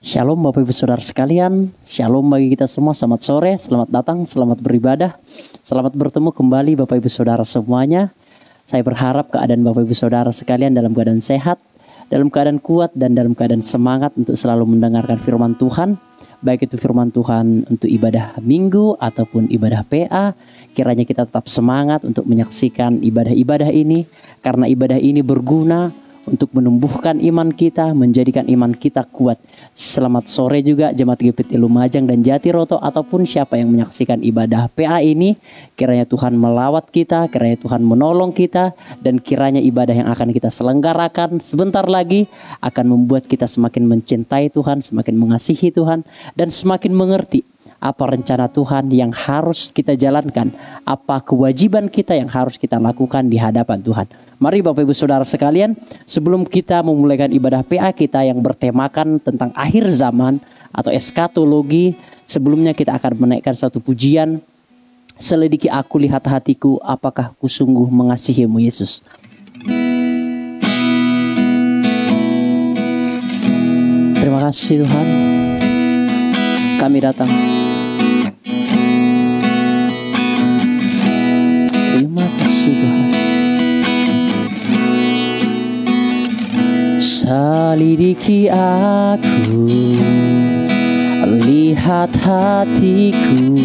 Shalom Bapak Ibu Saudara sekalian, shalom bagi kita semua, selamat sore, selamat datang, selamat beribadah, selamat bertemu kembali Bapak Ibu Saudara semuanya. Saya berharap keadaan Bapak Ibu Saudara sekalian dalam keadaan sehat, dalam keadaan kuat dan dalam keadaan semangat untuk selalu mendengarkan firman Tuhan. Baik itu firman Tuhan untuk ibadah minggu ataupun ibadah PA, kiranya kita tetap semangat untuk menyaksikan ibadah-ibadah ini, karena ibadah ini berguna untuk menumbuhkan iman kita, menjadikan iman kita kuat. Selamat sore juga Jemaat GPT Lumajang dan Jatiroto ataupun siapa yang menyaksikan ibadah PA ini. Kiranya Tuhan melawat kita, kiranya Tuhan menolong kita, dan kiranya ibadah yang akan kita selenggarakan sebentar lagi akan membuat kita semakin mencintai Tuhan, semakin mengasihi Tuhan, dan semakin mengerti apa rencana Tuhan yang harus kita jalankan, apa kewajiban kita yang harus kita lakukan di hadapan Tuhan. Mari Bapak Ibu Saudara sekalian, sebelum kita memulaikan ibadah PA kita yang bertemakan tentang akhir zaman atau eskatologi, sebelumnya kita akan menaikkan satu pujian. Selidiki aku, lihat hatiku, apakah ku sungguh mengasihimu Yesus. Terima kasih Tuhan, kami datang. Terima kasih Tuhan. Selidiki aku, lihat hatiku,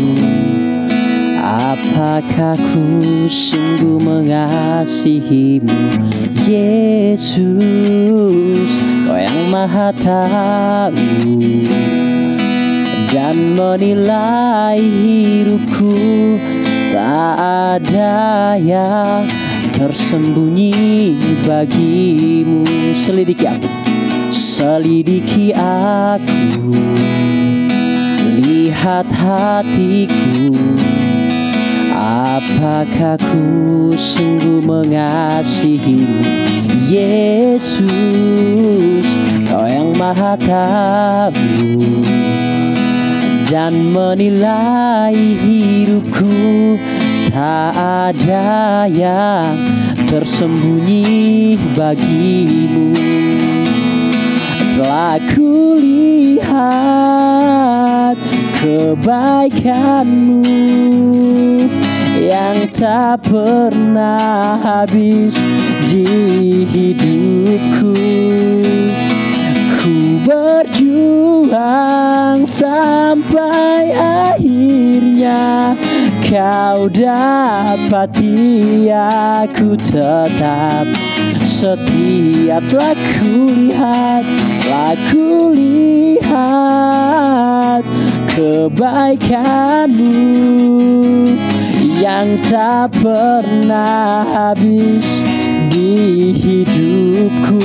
apakah ku sungguh mengasihimu Yesus. Kau yang maha tahu dan menilai hidupku, tak ada yang tersembunyi bagimu. Selidiki aku, selidiki aku, lihat hatiku, apakah ku sungguh mengasihimu Yesus. Kau yang maha tahu dan menilai hidupku, tak ada yang tersembunyi bagimu. Telah kulihat kebaikanmu yang tak pernah habis di hidupku. Ku berjuang sampai akhirnya kau dapati aku tetap setia. Telah kulihat kebaikanmu yang tak pernah habis di hidupku.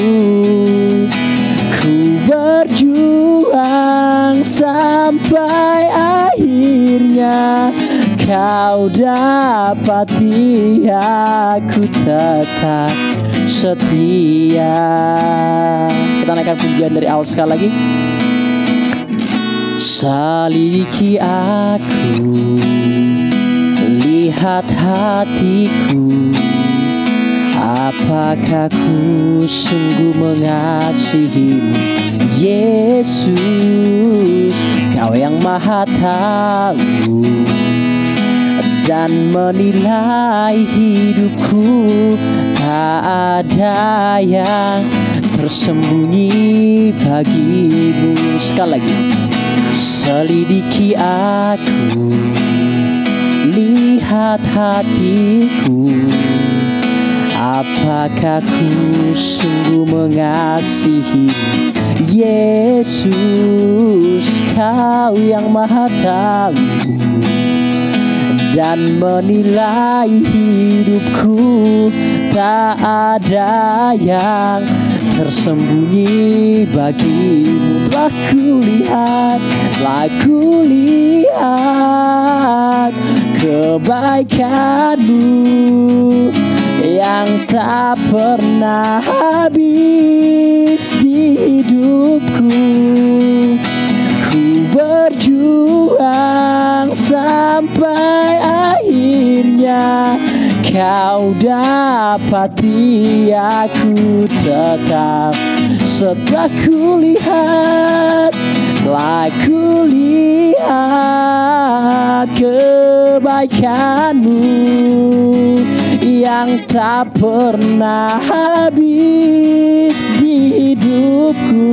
Ku berjuang sampai akhirnya kau dapati aku tetap setia. Kita naikkan pujian dari awal sekali lagi. Selidiki aku, lihat hatiku, apakah ku sungguh mengasihimu Yesus. Kau yang maha tahu dan menilai hidupku, tak ada yang tersembunyi bagimu. Sekali lagi, selidiki aku, lihat hatiku, apakah ku sungguh mengasihimu Yesus. Kau yang maha tahu dan menilai hidupku, tak ada yang tersembunyi bagimu. Telah kulihat kebaikanmu yang tak pernah habis di hidupku. Ku berjuang sampai akhirnya kau dapati aku tetap. Setelah kulihat kebaikan-Mu yang tak pernah habis di hidupku.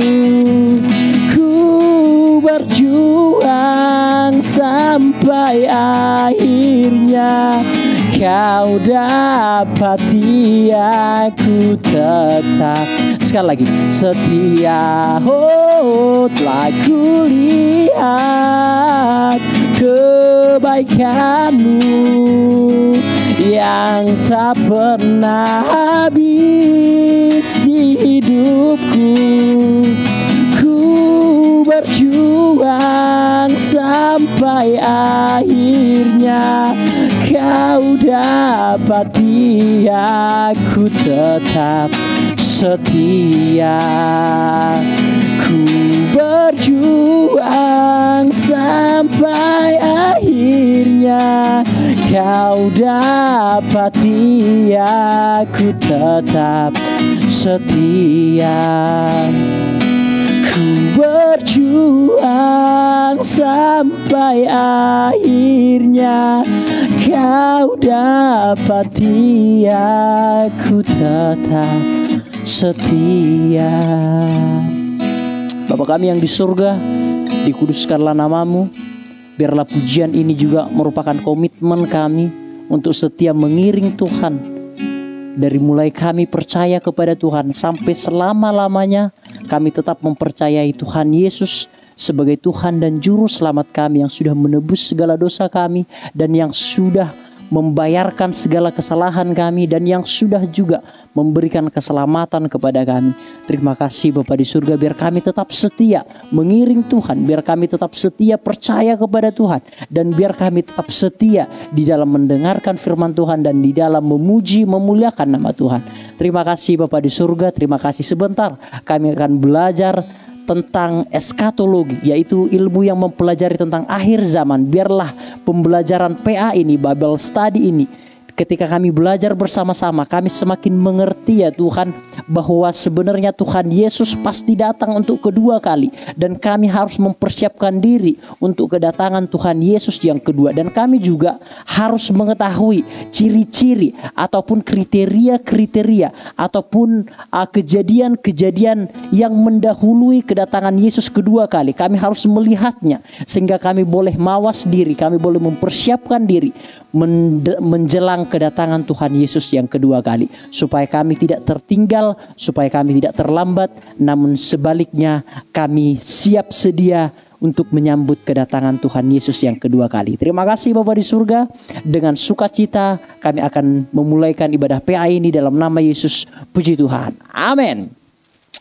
Ku berjuang sampai akhirnya Kau dapati aku tetap, sekali lagi, setia. Oh, telah kulihat kebaikan-Mu yang tak pernah habis di hidupku. Ku berjuang sampai akhirnya Kau dapati aku tetap setia. Ku berjuang sampai akhirnya Kau dapati aku tetap setia. Ku berjuang sampai akhirnya Kau dapati aku tetap setia. Bapa kami yang di surga, dikuduskanlah nama-Mu. Biarlah pujian ini juga merupakan komitmen kami untuk setia mengiring Tuhan. Dari mulai kami percaya kepada Tuhan sampai selama-lamanya kami tetap mempercayai Tuhan Yesus sebagai Tuhan dan Juru Selamat kami yang sudah menebus segala dosa kami dan yang sudah membayarkan segala kesalahan kami dan yang sudah juga memberikan keselamatan kepada kami. Terima kasih Bapa di surga, biar kami tetap setia mengiring Tuhan, biar kami tetap setia percaya kepada Tuhan, dan biar kami tetap setia di dalam mendengarkan firman Tuhan dan di dalam memuji memuliakan nama Tuhan. Terima kasih Bapa di surga. Terima kasih. Sebentar kami akan belajar tentang eskatologi, yaitu ilmu yang mempelajari tentang akhir zaman. Biarlah pembelajaran PA ini, Bible Study ini, ketika kami belajar bersama-sama, kami semakin mengerti ya Tuhan, bahwa sebenarnya Tuhan Yesus pasti datang untuk kedua kali. Dan kami harus mempersiapkan diri untuk kedatangan Tuhan Yesus yang kedua. Dan kami juga harus mengetahui ciri-ciri ataupun kriteria-kriteria ataupun kejadian-kejadian yang mendahului kedatangan Yesus kedua kali. Kami harus melihatnya sehingga kami boleh mawas diri, kami boleh mempersiapkan diri menjelang kedatangan Tuhan Yesus yang kedua kali, supaya kami tidak tertinggal, supaya kami tidak terlambat, namun sebaliknya kami siap sedia untuk menyambut kedatangan Tuhan Yesus yang kedua kali. Terima kasih Bapa di surga. Dengan sukacita kami akan memulaikan ibadah PA ini dalam nama Yesus. Puji Tuhan. Amin.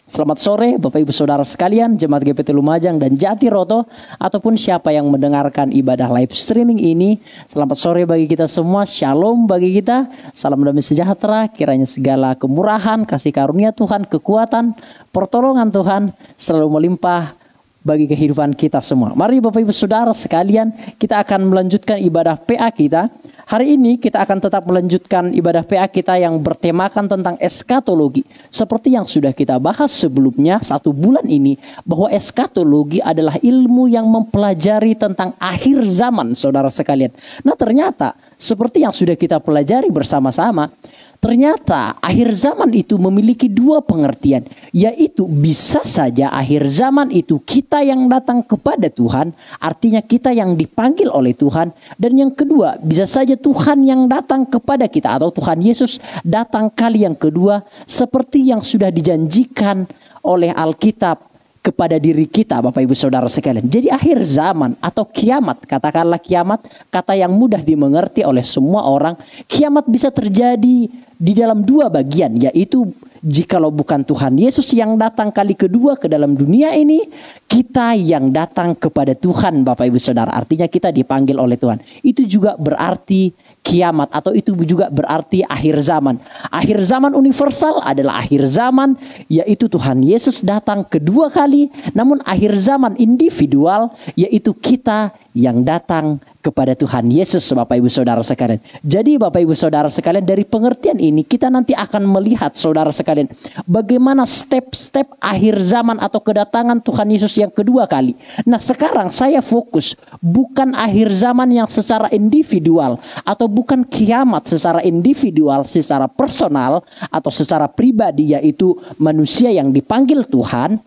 Selamat sore Bapak Ibu Saudara sekalian, Jemaat GPT Lumajang dan Jatiroto, ataupun siapa yang mendengarkan ibadah live streaming ini. Selamat sore bagi kita semua, shalom bagi kita, salam damai sejahtera. Kiranya segala kemurahan, kasih karunia Tuhan, kekuatan, pertolongan Tuhan selalu melimpah bagi kehidupan kita semua. Mari Bapak Ibu Saudara sekalian, kita akan melanjutkan ibadah PA kita. Hari ini kita akan tetap melanjutkan ibadah PA kita yang bertemakan tentang eskatologi. Seperti yang sudah kita bahas sebelumnya 1 bulan ini, bahwa eskatologi adalah ilmu yang mempelajari tentang akhir zaman, saudara sekalian. Nah ternyata seperti yang sudah kita pelajari bersama-sama, ternyata akhir zaman itu memiliki dua pengertian, yaitu bisa saja akhir zaman itu kita yang datang kepada Tuhan, artinya kita yang dipanggil oleh Tuhan. Dan yang kedua, bisa saja Tuhan yang datang kepada kita, atau Tuhan Yesus datang kali yang kedua, seperti yang sudah dijanjikan oleh Alkitab kepada diri kita, Bapak Ibu Saudara sekalian. Jadi akhir zaman atau kiamat, katakanlah kiamat, kata yang mudah dimengerti oleh semua orang. Kiamat bisa terjadi di dalam dua bagian, yaitu jikalau bukan Tuhan Yesus yang datang kali kedua ke dalam dunia ini, kita yang datang kepada Tuhan, Bapak Ibu Saudara. Artinya kita dipanggil oleh Tuhan. Itu juga berarti kiamat, atau itu juga berarti akhir zaman. Akhir zaman universal adalah akhir zaman, yaitu Tuhan Yesus datang kedua kali. Namun akhir zaman individual, yaitu kita yang datang kepada Tuhan Yesus, Bapak Ibu Saudara sekalian. Jadi Bapak Ibu Saudara sekalian, dari pengertian ini kita nanti akan melihat saudara sekalian bagaimana step-step akhir zaman atau kedatangan Tuhan Yesus yang kedua kali. Nah, sekarang saya fokus bukan akhir zaman yang secara individual atau bukan kiamat secara individual, secara personal atau secara pribadi, yaitu manusia yang dipanggil Tuhan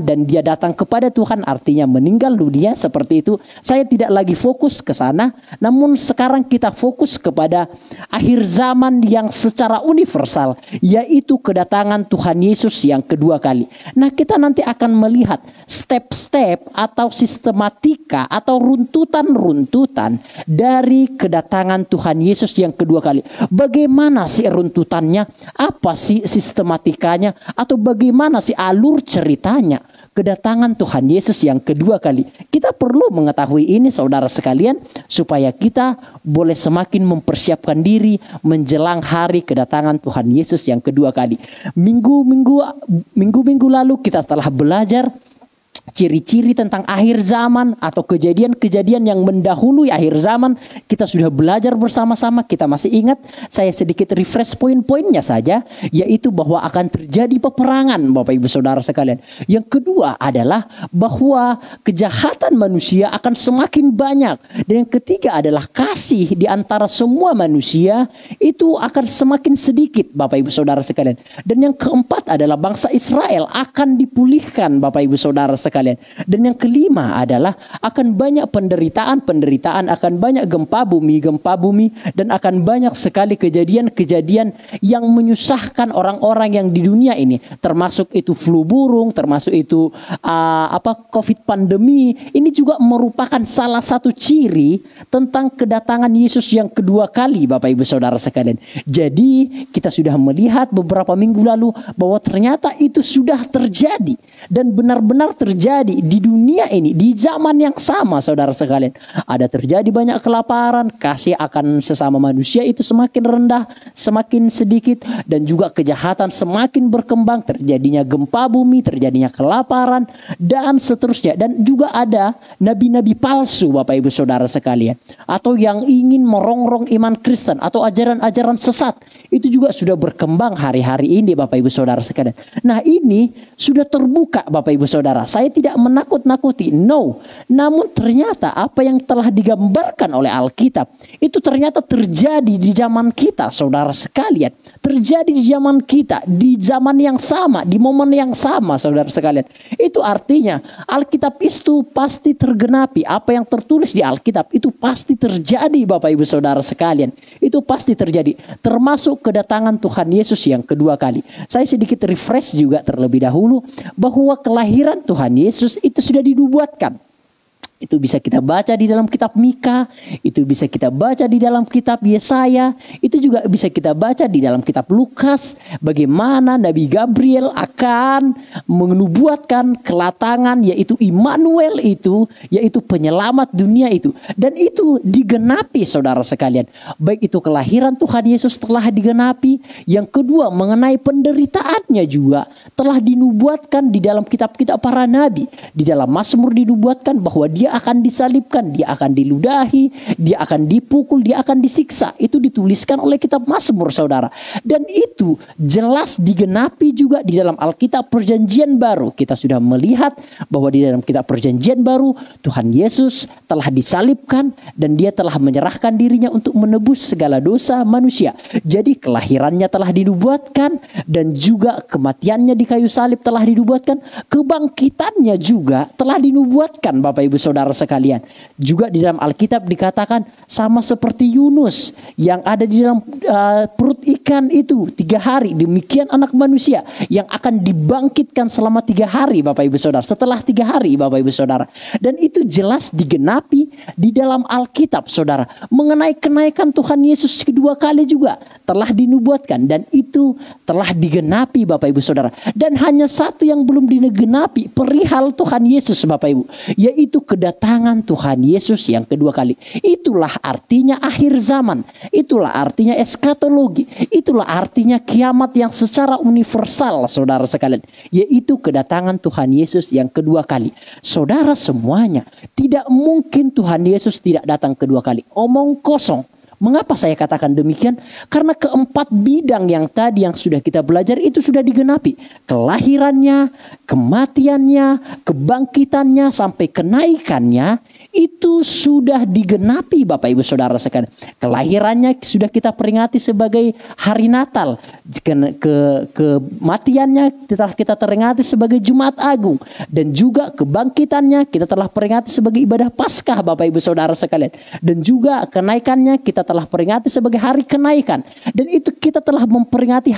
dan dia datang kepada Tuhan, artinya meninggal dunia seperti itu. Saya tidak lagi fokus ke sana, namun sekarang kita fokus kepada akhir zaman yang secara universal, yaitu kedatangan Tuhan Yesus yang kedua kali. Nah, kita nanti akan melihat step-step atau sistematika atau runtutan-runtutan dari kedatangan Tuhan Yesus yang kedua kali. Bagaimana sih runtutannya? Apa sih sistematikanya? Atau bagaimana sih alur ceritanya kedatangan Tuhan Yesus yang kedua kali? Kita perlu mengetahui ini saudara sekalian, supaya kita boleh semakin mempersiapkan diri menjelang hari kedatangan Tuhan Yesus yang kedua kali. Minggu-minggu lalu kita telah belajar ciri-ciri tentang akhir zaman atau kejadian-kejadian yang mendahului akhir zaman. Kita sudah belajar bersama-sama. Kita masih ingat, saya sedikit refresh poin-poinnya saja, yaitu bahwa akan terjadi peperangan Bapak Ibu Saudara sekalian. Yang kedua adalah bahwa kejahatan manusia akan semakin banyak. Dan yang ketiga adalah kasih di antara semua manusia itu akan semakin sedikit Bapak Ibu Saudara sekalian. Dan yang keempat adalah bangsa Israel akan dipulihkan Bapak Ibu Saudara sekalian. Dan yang kelima adalah akan banyak penderitaan, akan banyak gempa bumi, dan akan banyak sekali kejadian-kejadian yang menyusahkan orang-orang yang di dunia ini, termasuk itu flu burung, termasuk itu COVID pandemi. Ini juga merupakan salah satu ciri tentang kedatangan Yesus yang kedua kali Bapak Ibu Saudara sekalian. Jadi kita sudah melihat beberapa minggu lalu bahwa ternyata itu sudah terjadi dan benar-benar terjadi di dunia ini di zaman yang sama saudara sekalian. Ada terjadi banyak kelaparan, kasih akan sesama manusia itu semakin rendah, semakin sedikit, dan juga kejahatan semakin berkembang, terjadinya gempa bumi, terjadinya kelaparan, dan seterusnya. Dan juga ada nabi-nabi palsu Bapak Ibu Saudara sekalian, atau yang ingin merongrong iman Kristen atau ajaran-ajaran sesat. Itu juga sudah berkembang hari-hari ini Bapak Ibu Saudara sekalian. Nah, ini sudah terbuka Bapak Ibu Saudara. Saya tidak menakut-nakuti, no. Namun ternyata apa yang telah digambarkan oleh Alkitab itu ternyata terjadi di zaman kita saudara sekalian. Terjadi di zaman kita, di zaman yang sama, di momen yang sama saudara sekalian. Itu artinya Alkitab itu pasti tergenapi. Apa yang tertulis di Alkitab itu pasti terjadi Bapak Ibu Saudara sekalian. Itu pasti terjadi, termasuk kedatangan Tuhan Yesus yang kedua kali. Saya sedikit refresh juga terlebih dahulu bahwa kelahiran Tuhan Yesus itu sudah dinubuatkan. Itu bisa kita baca di dalam kitab Mika, itu bisa kita baca di dalam kitab Yesaya, itu juga bisa kita baca di dalam kitab Lukas, bagaimana Nabi Gabriel akan menubuatkan kedatangan yaitu Immanuel itu, yaitu penyelamat dunia itu. Dan itu digenapi saudara sekalian. Baik itu kelahiran Tuhan Yesus telah digenapi, yang kedua mengenai penderitaannya juga telah dinubuatkan di dalam kitab-kitab para nabi. Di dalam Mazmur dinubuatkan bahwa dia akan disalibkan, dia akan diludahi, dia akan dipukul, dia akan disiksa. Itu dituliskan oleh kitab Mazmur saudara. Dan itu jelas digenapi juga di dalam Alkitab Perjanjian Baru. Kita sudah melihat bahwa di dalam kitab Perjanjian Baru Tuhan Yesus telah disalibkan dan dia telah menyerahkan dirinya untuk menebus segala dosa manusia. Jadi kelahirannya telah dinubuatkan dan juga kematiannya di kayu salib telah dinubuatkan. Kebangkitannya juga telah dinubuatkan Bapak Ibu Saudara sekalian. Juga di dalam Alkitab dikatakan sama seperti Yunus yang ada di dalam perut ikan itu 3 hari. Demikian anak manusia yang akan dibangkitkan selama 3 hari Bapak Ibu Saudara. Setelah 3 hari Bapak Ibu Saudara. Dan itu jelas digenapi di dalam Alkitab saudara. Mengenai kenaikan Tuhan Yesus kedua kali juga telah dinubuatkan. Dan itu telah digenapi Bapak Ibu Saudara. Dan hanya satu yang belum digenapi perihal Tuhan Yesus Bapak Ibu. Yaitu kedatangan kedatangan Tuhan Yesus yang kedua kali. Itulah artinya akhir zaman. Itulah artinya eskatologi. Itulah artinya kiamat yang secara universal, saudara sekalian. Yaitu kedatangan Tuhan Yesus yang kedua kali. Saudara semuanya, tidak mungkin Tuhan Yesus tidak datang kedua kali. Omong kosong. Mengapa saya katakan demikian? Karena keempat bidang yang tadi yang sudah kita belajar itu sudah digenapi. Kelahirannya, kematiannya, kebangkitannya, sampai kenaikannya itu sudah digenapi Bapak Ibu Saudara sekalian. Kelahirannya sudah kita peringati sebagai hari Natal. Kematiannya telah kita peringati sebagai Jumat Agung. Dan juga kebangkitannya kita telah peringati sebagai ibadah Paskah Bapak Ibu Saudara sekalian. Dan juga kenaikannya kita telah peringati sebagai hari kenaikan. Dan itu kita telah memperingati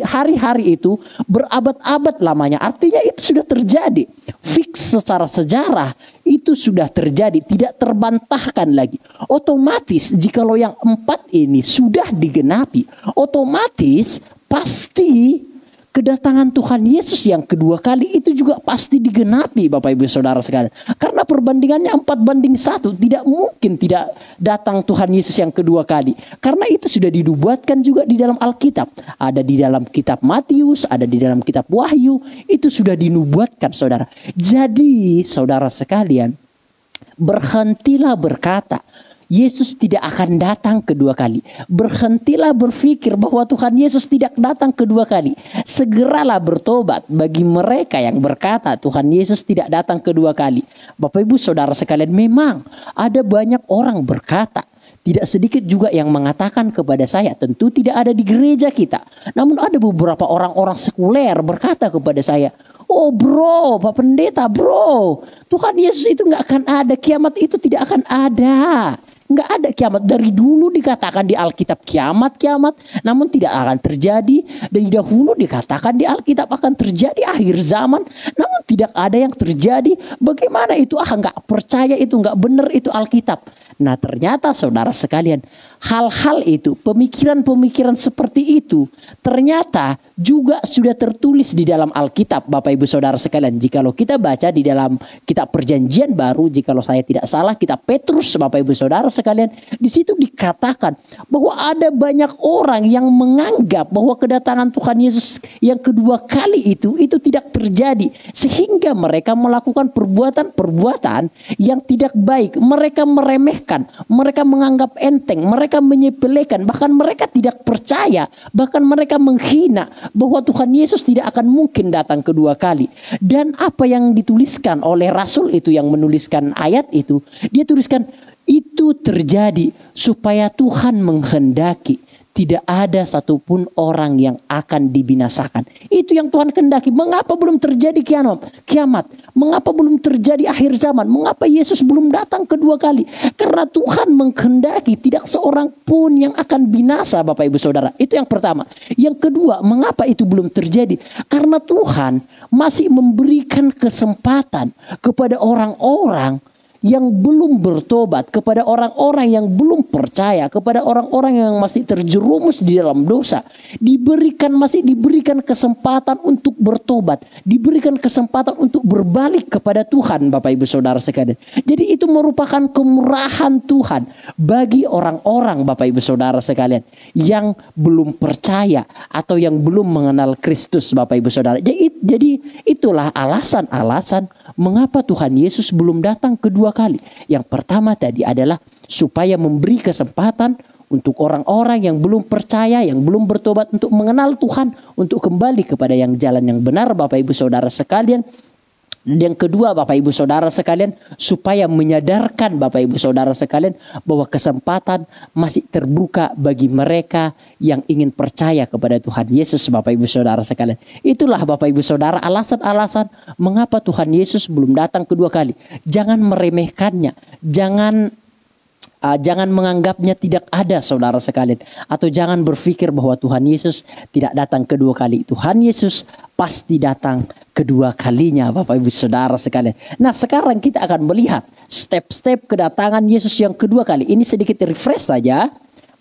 hari-hari itu berabad-abad lamanya. Artinya itu sudah terjadi. Fix secara sejarah itu sudah terjadi, tidak terbantahkan lagi. Otomatis jikalau yang empat ini sudah digenapi, otomatis pasti kedatangan Tuhan Yesus yang kedua kali itu juga pasti digenapi Bapak Ibu Saudara sekalian. Karena perbandingannya 4:1, tidak mungkin tidak datang Tuhan Yesus yang kedua kali. Karena itu sudah dinubuatkan juga di dalam Alkitab. Ada di dalam kitab Matius, ada di dalam kitab Wahyu, itu sudah dinubuatkan saudara. Jadi saudara sekalian, berhentilah berkata Yesus tidak akan datang kedua kali. Berhentilah berpikir bahwa Tuhan Yesus tidak datang kedua kali. Segeralah bertobat bagi mereka yang berkata Tuhan Yesus tidak datang kedua kali. Bapak Ibu Saudara sekalian, memang ada banyak orang berkata. Tidak sedikit juga yang mengatakan kepada saya, tentu tidak ada di gereja kita. Namun ada beberapa orang-orang sekuler berkata kepada saya, oh bro, Pak Pendeta bro, Tuhan Yesus itu gak akan ada, kiamat itu tidak akan ada. Nggak ada kiamat. Dari dulu dikatakan di Alkitab kiamat, namun tidak akan terjadi. Dari dahulu dikatakan di Alkitab akan terjadi akhir zaman, namun tidak ada yang terjadi. Bagaimana itu? Nggak percaya itu, nggak benar itu Alkitab. Nah ternyata saudara sekalian, hal-hal itu, pemikiran-pemikiran seperti itu ternyata juga sudah tertulis di dalam Alkitab Bapak Ibu Saudara sekalian. Jikalau kita baca di dalam kitab Perjanjian Baru, jikalau saya tidak salah, kitab Petrus Bapak Ibu Saudara sekalian, di situ dikatakan bahwa ada banyak orang yang menganggap bahwa kedatangan Tuhan Yesus yang kedua kali itu tidak terjadi, sehingga mereka melakukan perbuatan-perbuatan yang tidak baik. Mereka meremehkan, mereka menganggap enteng, mereka menyepelekan, bahkan mereka tidak percaya, bahkan mereka menghina bahwa Tuhan Yesus tidak akan mungkin datang kedua kali. Dan apa yang dituliskan oleh Rasul itu yang menuliskan ayat itu, dia tuliskan itu terjadi supaya Tuhan menghendaki tidak ada satupun orang yang akan dibinasakan. Itu yang Tuhan kehendaki. Mengapa belum terjadi kiamat? Mengapa belum terjadi akhir zaman? Mengapa Yesus belum datang kedua kali? Karena Tuhan menghendaki tidak seorang pun yang akan binasa Bapak Ibu Saudara. Itu yang pertama. Yang kedua, mengapa itu belum terjadi? Karena Tuhan masih memberikan kesempatan kepada orang-orang yang belum bertobat, kepada orang-orang yang belum percaya, kepada orang-orang yang masih terjerumus di dalam dosa, masih diberikan kesempatan untuk bertobat, diberikan kesempatan untuk berbalik kepada Tuhan Bapak Ibu Saudara sekalian. Jadi itu merupakan kemurahan Tuhan bagi orang-orang Bapak Ibu Saudara sekalian yang belum percaya atau yang belum mengenal Kristus Bapak Ibu Saudara. Jadi itulah alasan-alasan mengapa Tuhan Yesus belum datang kedua kali. Yang pertama tadi adalah supaya memberi kesempatan untuk orang-orang yang belum percaya, yang belum bertobat untuk mengenal Tuhan, untuk kembali kepada yang jalan yang benar Bapak Ibu Saudara sekalian. Yang kedua Bapak Ibu Saudara sekalian, supaya menyadarkan Bapak Ibu Saudara sekalian bahwa kesempatan masih terbuka bagi mereka yang ingin percaya kepada Tuhan Yesus Bapak Ibu Saudara sekalian. Itulah Bapak Ibu Saudara alasan-alasan mengapa Tuhan Yesus belum datang kedua kali. Jangan meremehkannya, jangan menganggapnya tidak ada saudara sekalian. Atau jangan berpikir bahwa Tuhan Yesus tidak datang kedua kali. Tuhan Yesus pasti datang kedua kalinya Bapak Ibu Saudara sekalian. Nah sekarang kita akan melihat step-step kedatangan Yesus yang kedua kali. Ini sedikit refresh saja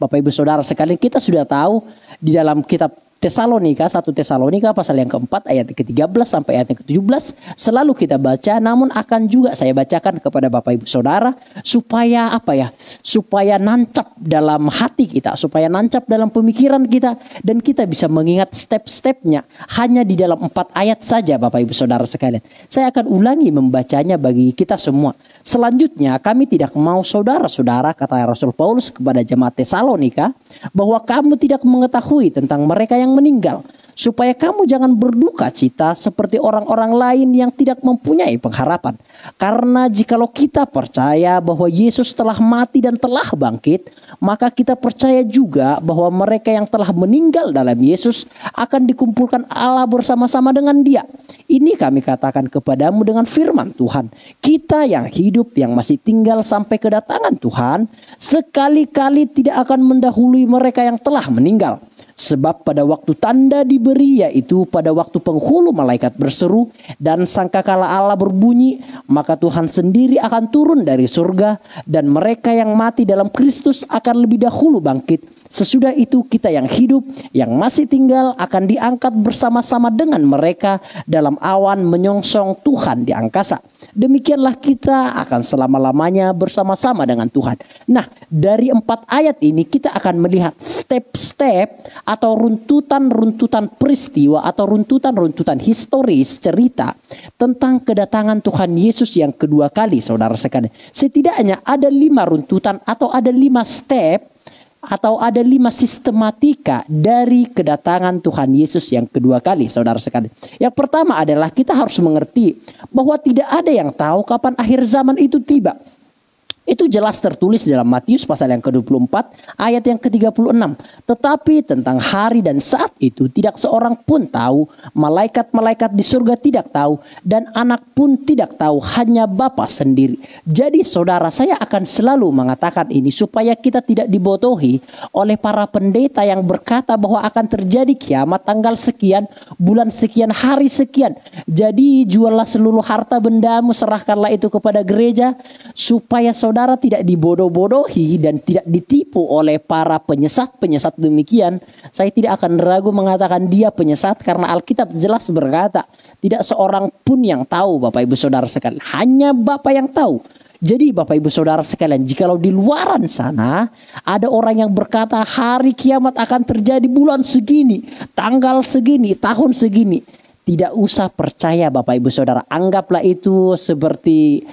Bapak Ibu Saudara sekalian. Kita sudah tahu di dalam kitab Tesalonika, 1 Tesalonika pasal yang keempat ayat ke-13 sampai ayat yang ke-17 selalu kita baca, namun akan juga saya bacakan kepada Bapak Ibu Saudara supaya supaya nancap dalam hati kita, supaya nancap dalam pemikiran kita, dan kita bisa mengingat step-stepnya hanya di dalam 4 ayat saja Bapak Ibu Saudara sekalian. Saya akan ulangi membacanya bagi kita semua. Selanjutnya kami tidak mau saudara-saudara, kata Rasul Paulus kepada jemaat Tesalonika, bahwa kamu tidak mengetahui tentang mereka yang meninggal, supaya kamu jangan berduka cita seperti orang-orang lain yang tidak mempunyai pengharapan. Karena jikalau kita percaya bahwa Yesus telah mati dan telah bangkit, maka kita percaya juga bahwa mereka yang telah meninggal dalam Yesus akan dikumpulkan Allah bersama-sama dengan Dia. Ini kami katakan kepadamu dengan firman Tuhan. Kita yang hidup, yang masih tinggal sampai kedatangan Tuhan, sekali-kali tidak akan mendahului mereka yang telah meninggal. Sebab pada waktu tanda diberi, yaitu pada waktu penghulu malaikat berseru dan sangkakala Allah berbunyi, maka Tuhan sendiri akan turun dari surga dan mereka yang mati dalam Kristus akan lebih dahulu bangkit. Sesudah itu kita yang hidup, yang masih tinggal akan diangkat bersama-sama dengan mereka dalam awan menyongsong Tuhan di angkasa. Demikianlah kita akan selama-lamanya bersama-sama dengan Tuhan. Nah, dari 4 ayat ini kita akan melihat step-step atau runtutan-runtutan peristiwa atau runtutan-runtutan historis cerita tentang kedatangan Tuhan Yesus yang kedua kali, saudara sekalian. Setidaknya ada 5 runtutan atau ada 5 step atau ada 5 sistematika dari kedatangan Tuhan Yesus yang kedua kali, saudara sekalian. Yang pertama adalah kita harus mengerti bahwa tidak ada yang tahu kapan akhir zaman itu tiba. Itu jelas tertulis dalam Matius pasal yang ke-24 ayat yang ke-36. Tetapi tentang hari dan saat itu tidak seorang pun tahu, malaikat-malaikat di surga tidak tahu, dan anak pun tidak tahu, hanya Bapa sendiri. Jadi saudara, saya akan selalu mengatakan ini supaya kita tidak dibodohi oleh para pendeta yang berkata bahwa akan terjadi kiamat tanggal sekian, bulan sekian, hari sekian. Jadi juallah seluruh harta bendamu, serahkanlah itu kepada gereja, supaya saudara tidak dibodoh-bodohi dan tidak ditipu oleh para penyesat-penyesat demikian. Saya tidak akan ragu mengatakan dia penyesat, karena Alkitab jelas berkata tidak seorang pun yang tahu, Bapak Ibu Saudara sekalian, hanya Bapa yang tahu. Jadi Bapak Ibu Saudara sekalian, jikalau di luaran sana ada orang yang berkata hari kiamat akan terjadi bulan segini, tanggal segini, tahun segini, tidak usah percaya Bapak Ibu Saudara. Anggaplah itu seperti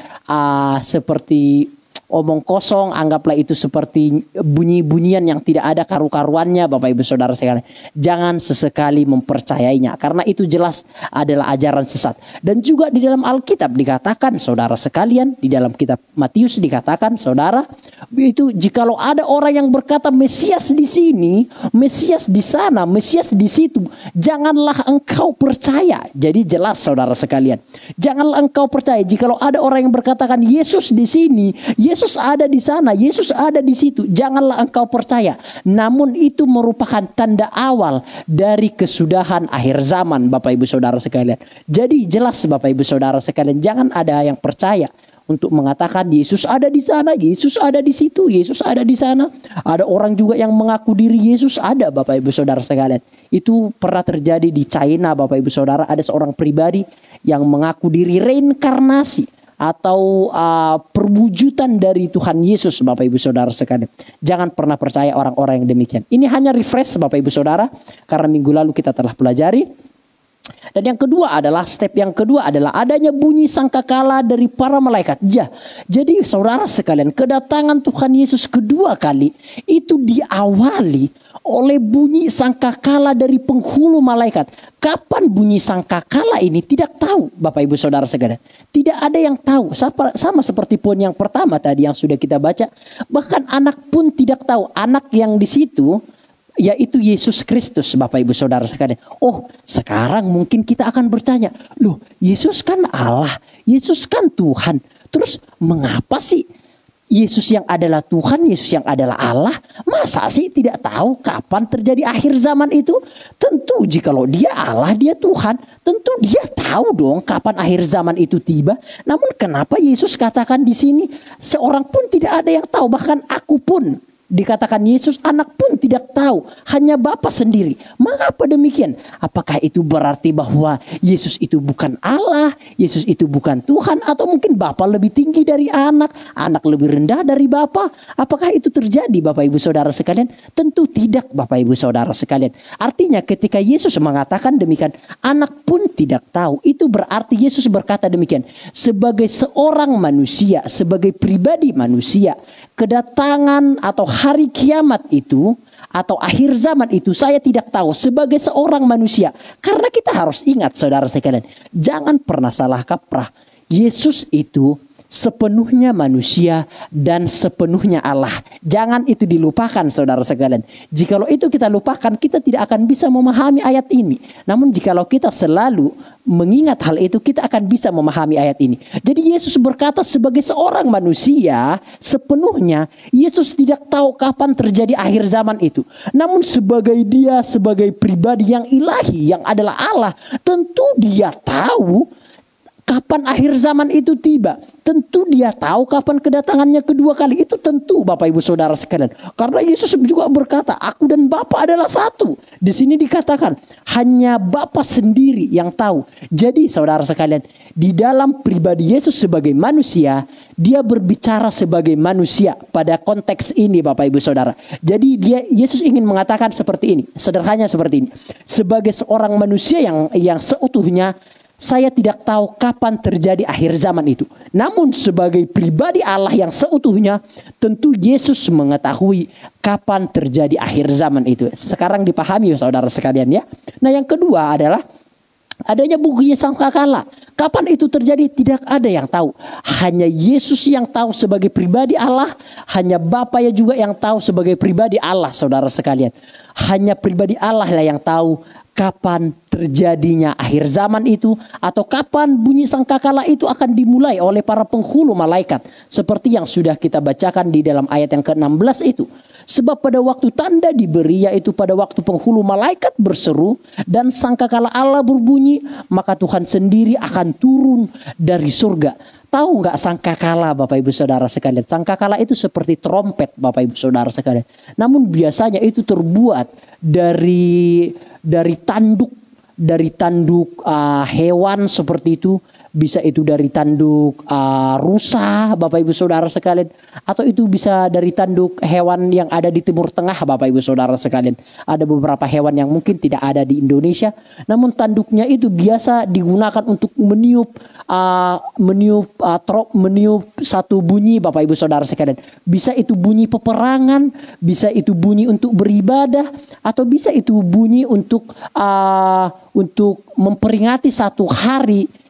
omong kosong, anggaplah itu seperti bunyi-bunyian yang tidak ada karu-karuannya Bapak Ibu Saudara sekalian. Jangan sesekali mempercayainya, karena itu jelas adalah ajaran sesat. Dan juga di dalam Alkitab dikatakan, saudara sekalian, di dalam kitab Matius dikatakan, saudara, itu jikalau ada orang yang berkata Mesias di sini, Mesias di sana, Mesias di situ, janganlah engkau percaya. Jadi jelas saudara sekalian, janganlah engkau percaya jikalau ada orang yang berkatakan Yesus di sini, Yesus ada di sana, Yesus ada di situ, janganlah engkau percaya. Namun itu merupakan tanda awal dari kesudahan akhir zaman Bapak Ibu Saudara sekalian. Jadi jelas Bapak Ibu Saudara sekalian, jangan ada yang percaya untuk mengatakan Yesus ada di sana, Yesus ada di situ, Yesus ada di sana. Ada orang juga yang mengaku diri Yesus ada, Bapak Ibu Saudara sekalian. Itu pernah terjadi di China, Bapak Ibu Saudara. Ada seorang pribadi yang mengaku diri reinkarnasi atau perwujudan dari Tuhan Yesus, Bapak Ibu Saudara sekalian. Jangan pernah percaya orang-orang yang demikian. Ini hanya refresh Bapak Ibu Saudara, karena minggu lalu kita telah pelajari. Dan yang kedua adalah, step yang kedua adalah adanya bunyi sangkakala dari para malaikat. Jadi saudara sekalian, kedatangan Tuhan Yesus kedua kali itu diawali oleh bunyi sangkakala dari penghulu malaikat. Kapan bunyi sangkakala ini tidak tahu Bapak Ibu Saudara sekalian. Tidak ada yang tahu. Sama seperti poin yang pertama tadi yang sudah kita baca. Bahkan anak pun tidak tahu. Anak yang di situ yaitu Yesus Kristus, Bapak Ibu Saudara sekalian. Oh, sekarang mungkin kita akan bertanya, loh, Yesus kan Allah, Yesus kan Tuhan. Terus mengapa sih Yesus yang adalah Tuhan, Yesus yang adalah Allah, masa sih tidak tahu kapan terjadi akhir zaman itu? Tentu jikalau dia Allah, dia Tuhan, tentu dia tahu dong kapan akhir zaman itu tiba. Namun kenapa Yesus katakan di sini seorang pun tidak ada yang tahu, bahkan aku pun Dikatakan Yesus anak pun tidak tahu, hanya Bapa sendiri. Mengapa demikian? Apakah itu berarti bahwa Yesus itu bukan Allah, Yesus itu bukan Tuhan, atau mungkin Bapa lebih tinggi dari anak lebih rendah dari Bapa? Apakah itu terjadi Bapak Ibu Saudara sekalian? Tentu tidak Bapak Ibu Saudara sekalian. Artinya ketika Yesus mengatakan demikian, anak pun tidak tahu, itu berarti Yesus berkata demikian. Sebagai seorang manusia, sebagai pribadi manusia, kedatangan atau hari kiamat itu atau akhir zaman itu saya tidak tahu sebagai seorang manusia. Karena kita harus ingat saudara sekalian, jangan pernah salah kaprah. Yesus itu sepenuhnya manusia dan sepenuhnya Allah. Jangan itu dilupakan saudara sekalian. Jikalau itu kita lupakan, kita tidak akan bisa memahami ayat ini. Namun jikalau kita selalu mengingat hal itu, kita akan bisa memahami ayat ini. Jadi Yesus berkata sebagai seorang manusia sepenuhnya, Yesus tidak tahu kapan terjadi akhir zaman itu. Namun sebagai dia, sebagai pribadi yang ilahi, yang adalah Allah, tentu dia tahu kapan akhir zaman itu tiba. Tentu dia tahu kapan kedatangannya kedua kali. Itu tentu Bapak Ibu Saudara sekalian. Karena Yesus juga berkata, aku dan Bapa adalah satu. Di sini dikatakan, hanya Bapa sendiri yang tahu. Jadi saudara sekalian, di dalam pribadi Yesus sebagai manusia, dia berbicara sebagai manusia pada konteks ini Bapak Ibu Saudara. Jadi Yesus ingin mengatakan seperti ini. Sederhananya seperti ini. Sebagai seorang manusia yang seutuhnya, saya tidak tahu kapan terjadi akhir zaman itu. Namun sebagai pribadi Allah yang seutuhnya, tentu Yesus mengetahui kapan terjadi akhir zaman itu. Sekarang dipahami saudara sekalian ya. Nah yang kedua adalah adanya bunyi sangkakala. Kapan itu terjadi? Tidak ada yang tahu. Hanya Yesus yang tahu sebagai pribadi Allah. Hanya Bapa juga yang tahu sebagai pribadi Allah saudara sekalian. Hanya pribadi Allah lah yang tahu kapan terjadinya akhir zaman itu, atau kapan bunyi sangkakala itu akan dimulai oleh para penghulu malaikat, seperti yang sudah kita bacakan di dalam ayat yang ke-16 itu. Sebab pada waktu tanda diberi, yaitu pada waktu penghulu malaikat berseru dan sangkakala Allah berbunyi, maka Tuhan sendiri akan turun dari surga. Tahu nggak sangkakala Bapak Ibu Saudara sekalian? Sangkakala itu seperti trompet Bapak Ibu Saudara sekalian. Namun biasanya itu terbuat dari tanduk hewan seperti itu. Bisa itu dari tanduk rusa Bapak Ibu Saudara sekalian, atau itu bisa dari tanduk hewan yang ada di Timur Tengah Bapak Ibu Saudara sekalian. Ada beberapa hewan yang mungkin tidak ada di Indonesia, namun tanduknya itu biasa digunakan untuk meniup satu bunyi Bapak Ibu Saudara sekalian. Bisa itu bunyi peperangan, bisa itu bunyi untuk beribadah, atau bisa itu bunyi untuk memperingati satu hari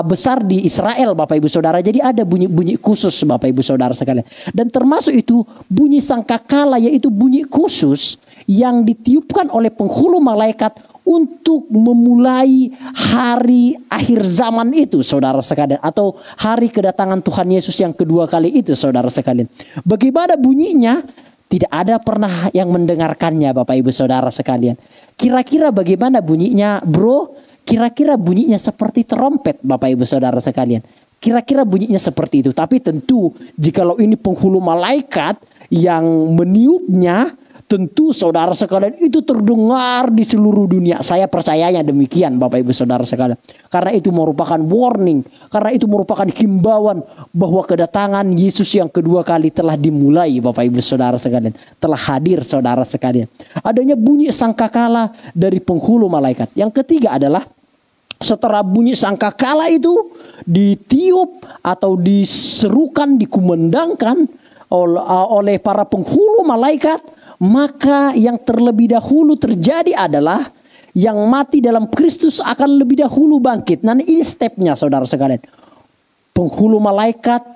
besar di Israel Bapak Ibu Saudara. Jadi ada bunyi-bunyi khusus Bapak Ibu Saudara sekalian. Dan termasuk itu bunyi sangkakala, yaitu bunyi khusus yang ditiupkan oleh penghulu malaikat untuk memulai hari akhir zaman itu saudara sekalian, atau hari kedatangan Tuhan Yesus yang kedua kali itu saudara sekalian. Bagaimana bunyinya? Tidak ada pernah yang mendengarkannya Bapak Ibu Saudara sekalian. Kira-kira bagaimana bunyinya bro? Kira-kira bunyinya seperti trompet Bapak Ibu Saudara sekalian. Kira-kira bunyinya seperti itu. Tapi tentu jikalau ini penghulu malaikat yang meniupnya, tentu saudara sekalian itu terdengar di seluruh dunia. Saya percayanya demikian Bapak Ibu Saudara sekalian. Karena itu merupakan warning. Karena itu merupakan himbauan bahwa kedatangan Yesus yang kedua kali telah dimulai Bapak Ibu Saudara sekalian. Telah hadir saudara sekalian. Adanya bunyi sangkakala dari penghulu malaikat. Yang ketiga adalah setelah bunyi sangkakala itu ditiup atau diserukan, dikumandangkan oleh para penghulu malaikat, maka yang terlebih dahulu terjadi adalah yang mati dalam Kristus akan lebih dahulu bangkit. Nah ini stepnya saudara sekalian. Penghulu malaikat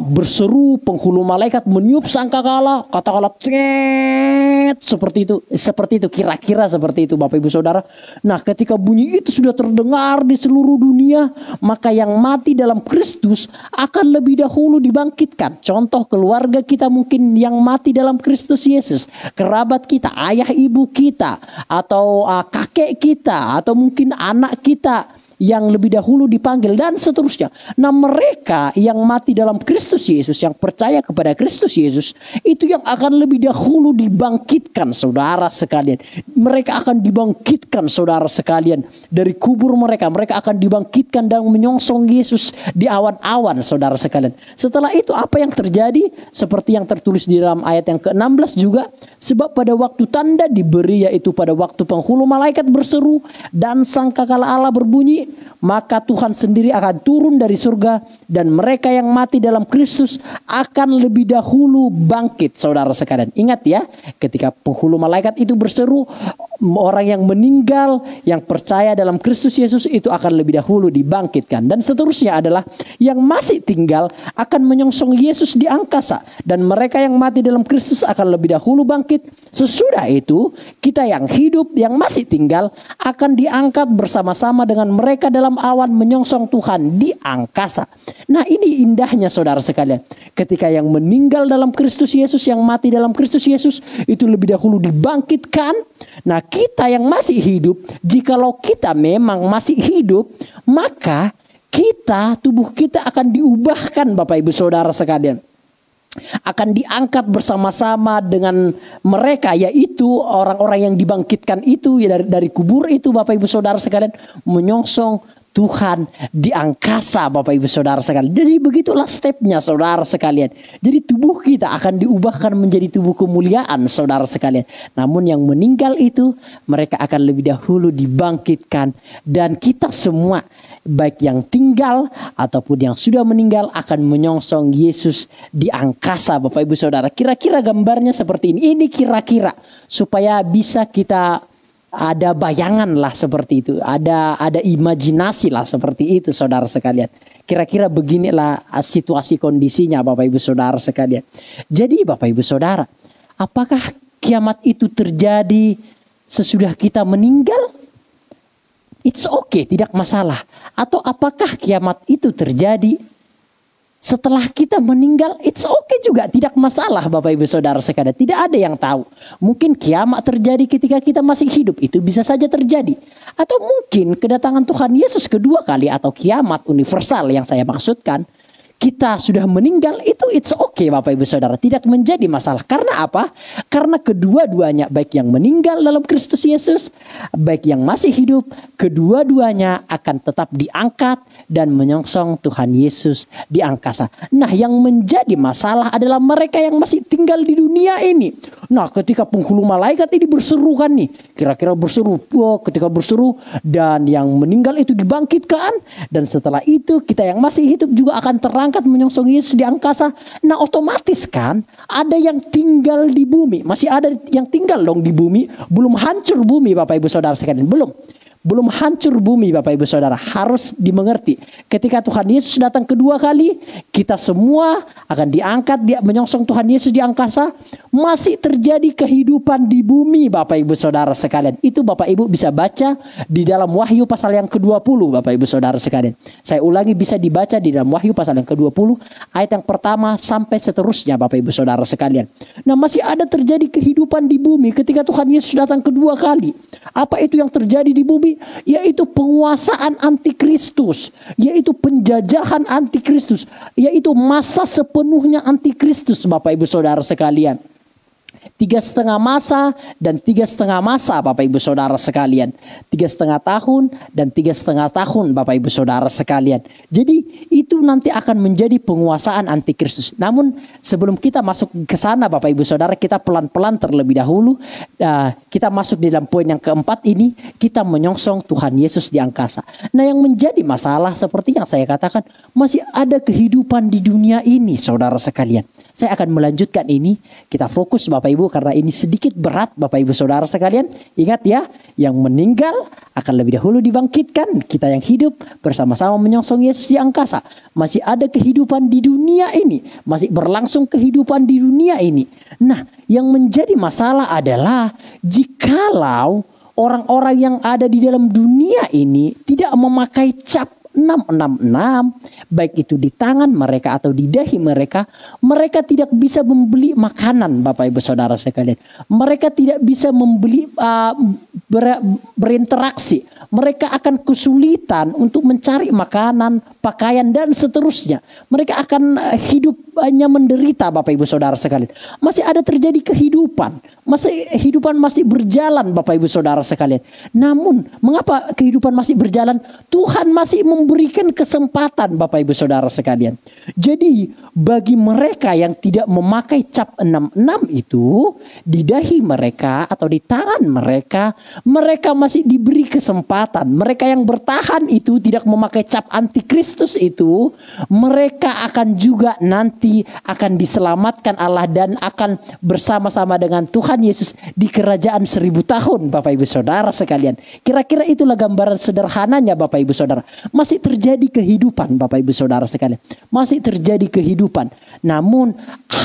berseru, penghulu malaikat meniup sangkakala, katakanlah seperti itu kira-kira seperti itu Bapak Ibu Saudara. Nah ketika bunyi itu sudah terdengar di seluruh dunia, maka yang mati dalam Kristus akan lebih dahulu dibangkitkan. Contoh keluarga kita mungkin yang mati dalam Kristus Yesus, kerabat kita, ayah ibu kita, atau kakek kita, atau mungkin anak kita, yang lebih dahulu dipanggil dan seterusnya. Nah, mereka yang mati dalam Kristus Yesus, yang percaya kepada Kristus Yesus, itu yang akan lebih dahulu dibangkitkan, saudara sekalian. Mereka akan dibangkitkan, saudara sekalian, dari kubur mereka. Mereka akan dibangkitkan dan menyongsong Yesus di awan-awan, saudara sekalian. Setelah itu apa yang terjadi? Seperti yang tertulis di dalam ayat yang ke-16 juga, sebab pada waktu tanda diberi, yaitu pada waktu penghulu malaikat berseru dan sangkakala Allah berbunyi, maka Tuhan sendiri akan turun dari surga dan mereka yang mati dalam Kristus akan lebih dahulu bangkit, saudara sekalian. Ingat ya, ketika penghulu malaikat itu berseru, orang yang meninggal yang percaya dalam Kristus Yesus itu akan lebih dahulu dibangkitkan. Dan seterusnya adalah yang masih tinggal akan menyongsong Yesus di angkasa, dan mereka yang mati dalam Kristus akan lebih dahulu bangkit. Sesudah itu kita yang hidup, yang masih tinggal, akan diangkat bersama-sama dengan mereka dalam awan menyongsong Tuhan di angkasa. Nah, ini indahnya, saudara sekalian. Ketika yang meninggal dalam Kristus Yesus, yang mati dalam Kristus Yesus, itu lebih dahulu dibangkitkan. Nah, kita yang masih hidup, jikalau kita memang masih hidup, maka kita, tubuh kita akan diubahkan, Bapak Ibu Saudara sekalian. Akan diangkat bersama-sama dengan mereka, yaitu orang-orang yang dibangkitkan itu ya dari kubur itu, Bapak Ibu Saudara sekalian, menyongsong Tuhan di angkasa, Bapak Ibu Saudara sekalian. Jadi begitulah stepnya, saudara sekalian. Jadi tubuh kita akan diubahkan menjadi tubuh kemuliaan, saudara sekalian. Namun yang meninggal itu, mereka akan lebih dahulu dibangkitkan. Dan kita semua, baik yang tinggal ataupun yang sudah meninggal, akan menyongsong Yesus di angkasa, Bapak Ibu Saudara. Kira-kira gambarnya seperti ini. Ini kira-kira supaya bisa kita ada bayangan lah seperti itu, ada imajinasi lah seperti itu, saudara sekalian. Kira-kira beginilah situasi kondisinya, Bapak Ibu Saudara sekalian. Jadi Bapak Ibu Saudara, apakah kiamat itu terjadi sesudah kita meninggal? It's okay, tidak masalah. Atau apakah kiamat itu terjadi setelah kita meninggal? It's okay juga, tidak masalah, Bapak Ibu Saudara sekalian. Tidak ada yang tahu. Mungkin kiamat terjadi ketika kita masih hidup, itu bisa saja terjadi. Atau mungkin kedatangan Tuhan Yesus kedua kali, atau kiamat universal yang saya maksudkan, kita sudah meninggal, itu it's okay, Bapak Ibu Saudara, tidak menjadi masalah. Karena apa? Karena kedua-duanya, baik yang meninggal dalam Kristus Yesus, baik yang masih hidup, kedua-duanya akan tetap diangkat dan menyongsong Tuhan Yesus di angkasa. Nah, yang menjadi masalah adalah mereka yang masih tinggal di dunia ini. Nah, ketika penghulu malaikat ini berseru kan nih, kira-kira berseru, ketika berseru dan yang meninggal itu dibangkitkan, dan setelah itu kita yang masih hidup juga akan terangkat menyongsong Yesus di angkasa. Nah, otomatis kan ada yang tinggal di bumi. Masih ada yang tinggal dong di bumi. Belum hancur bumi, Bapak Ibu Saudara sekalian. Belum hancur bumi, Bapak Ibu Saudara. Harus dimengerti. Ketika Tuhan Yesus datang kedua kali, kita semua akan diangkat, menyongsong Tuhan Yesus di angkasa. Masih terjadi kehidupan di bumi, Bapak Ibu Saudara sekalian. Itu Bapak Ibu bisa baca di dalam Wahyu pasal yang ke-20, Bapak Ibu Saudara sekalian. Saya ulangi, bisa dibaca di dalam Wahyu pasal yang ke-20, ayat yang pertama sampai seterusnya, Bapak Ibu Saudara sekalian. Nah, masih ada terjadi kehidupan di bumi ketika Tuhan Yesus datang kedua kali. Apa itu yang terjadi di bumi? Yaitu penguasaan antikristus, yaitu penjajahan antikristus, yaitu masa sepenuhnya antikristus, Bapak Ibu Saudara sekalian. 3,5 masa dan 3,5 masa, Bapak Ibu Saudara sekalian. 3,5 tahun dan 3,5 tahun, Bapak Ibu Saudara sekalian. Jadi itu nanti akan menjadi penguasaan antikristus. Namun sebelum kita masuk ke sana, Bapak Ibu Saudara, kita pelan-pelan terlebih dahulu. Kita masuk di dalam poin yang keempat ini, kita menyongsong Tuhan Yesus di angkasa. Nah, yang menjadi masalah seperti yang saya katakan, masih ada kehidupan di dunia ini, saudara sekalian. Saya akan melanjutkan ini. Kita fokus, Bapak Ibu, karena ini sedikit berat, Bapak Ibu Saudara sekalian. Ingat ya, yang meninggal akan lebih dahulu dibangkitkan. Kita yang hidup bersama-sama menyongsong Yesus di angkasa. Masih ada kehidupan di dunia ini. Masih berlangsung kehidupan di dunia ini. Nah, yang menjadi masalah adalah jikalau orang-orang yang ada di dalam dunia ini tidak memakai cap 666, baik itu di tangan mereka atau di dahi mereka, mereka tidak bisa membeli makanan, Bapak Ibu Saudara sekalian. Mereka tidak bisa membeli berinteraksi. Mereka akan kesulitan untuk mencari makanan, pakaian dan seterusnya. Mereka akan hidupnya menderita, Bapak Ibu Saudara sekalian. Masih ada terjadi kehidupan. Kehidupan masih berjalan, Bapak Ibu Saudara sekalian. Namun, mengapa kehidupan masih berjalan? Tuhan masih memberikan kesempatan, Bapak Ibu Saudara sekalian. Jadi, bagi mereka yang tidak memakai cap 66 itu, di dahi mereka atau di tangan mereka, mereka masih diberi kesempatan. Mereka yang bertahan itu tidak memakai cap antikristus itu, mereka akan juga nanti akan diselamatkan Allah dan akan bersama-sama dengan Tuhan Yesus di kerajaan 1000 tahun, Bapak Ibu Saudara sekalian. Kira-kira itulah gambaran sederhananya, Bapak Ibu Saudara. Masih terjadi kehidupan, Bapak Ibu Saudara sekalian. Masih terjadi kehidupan. Namun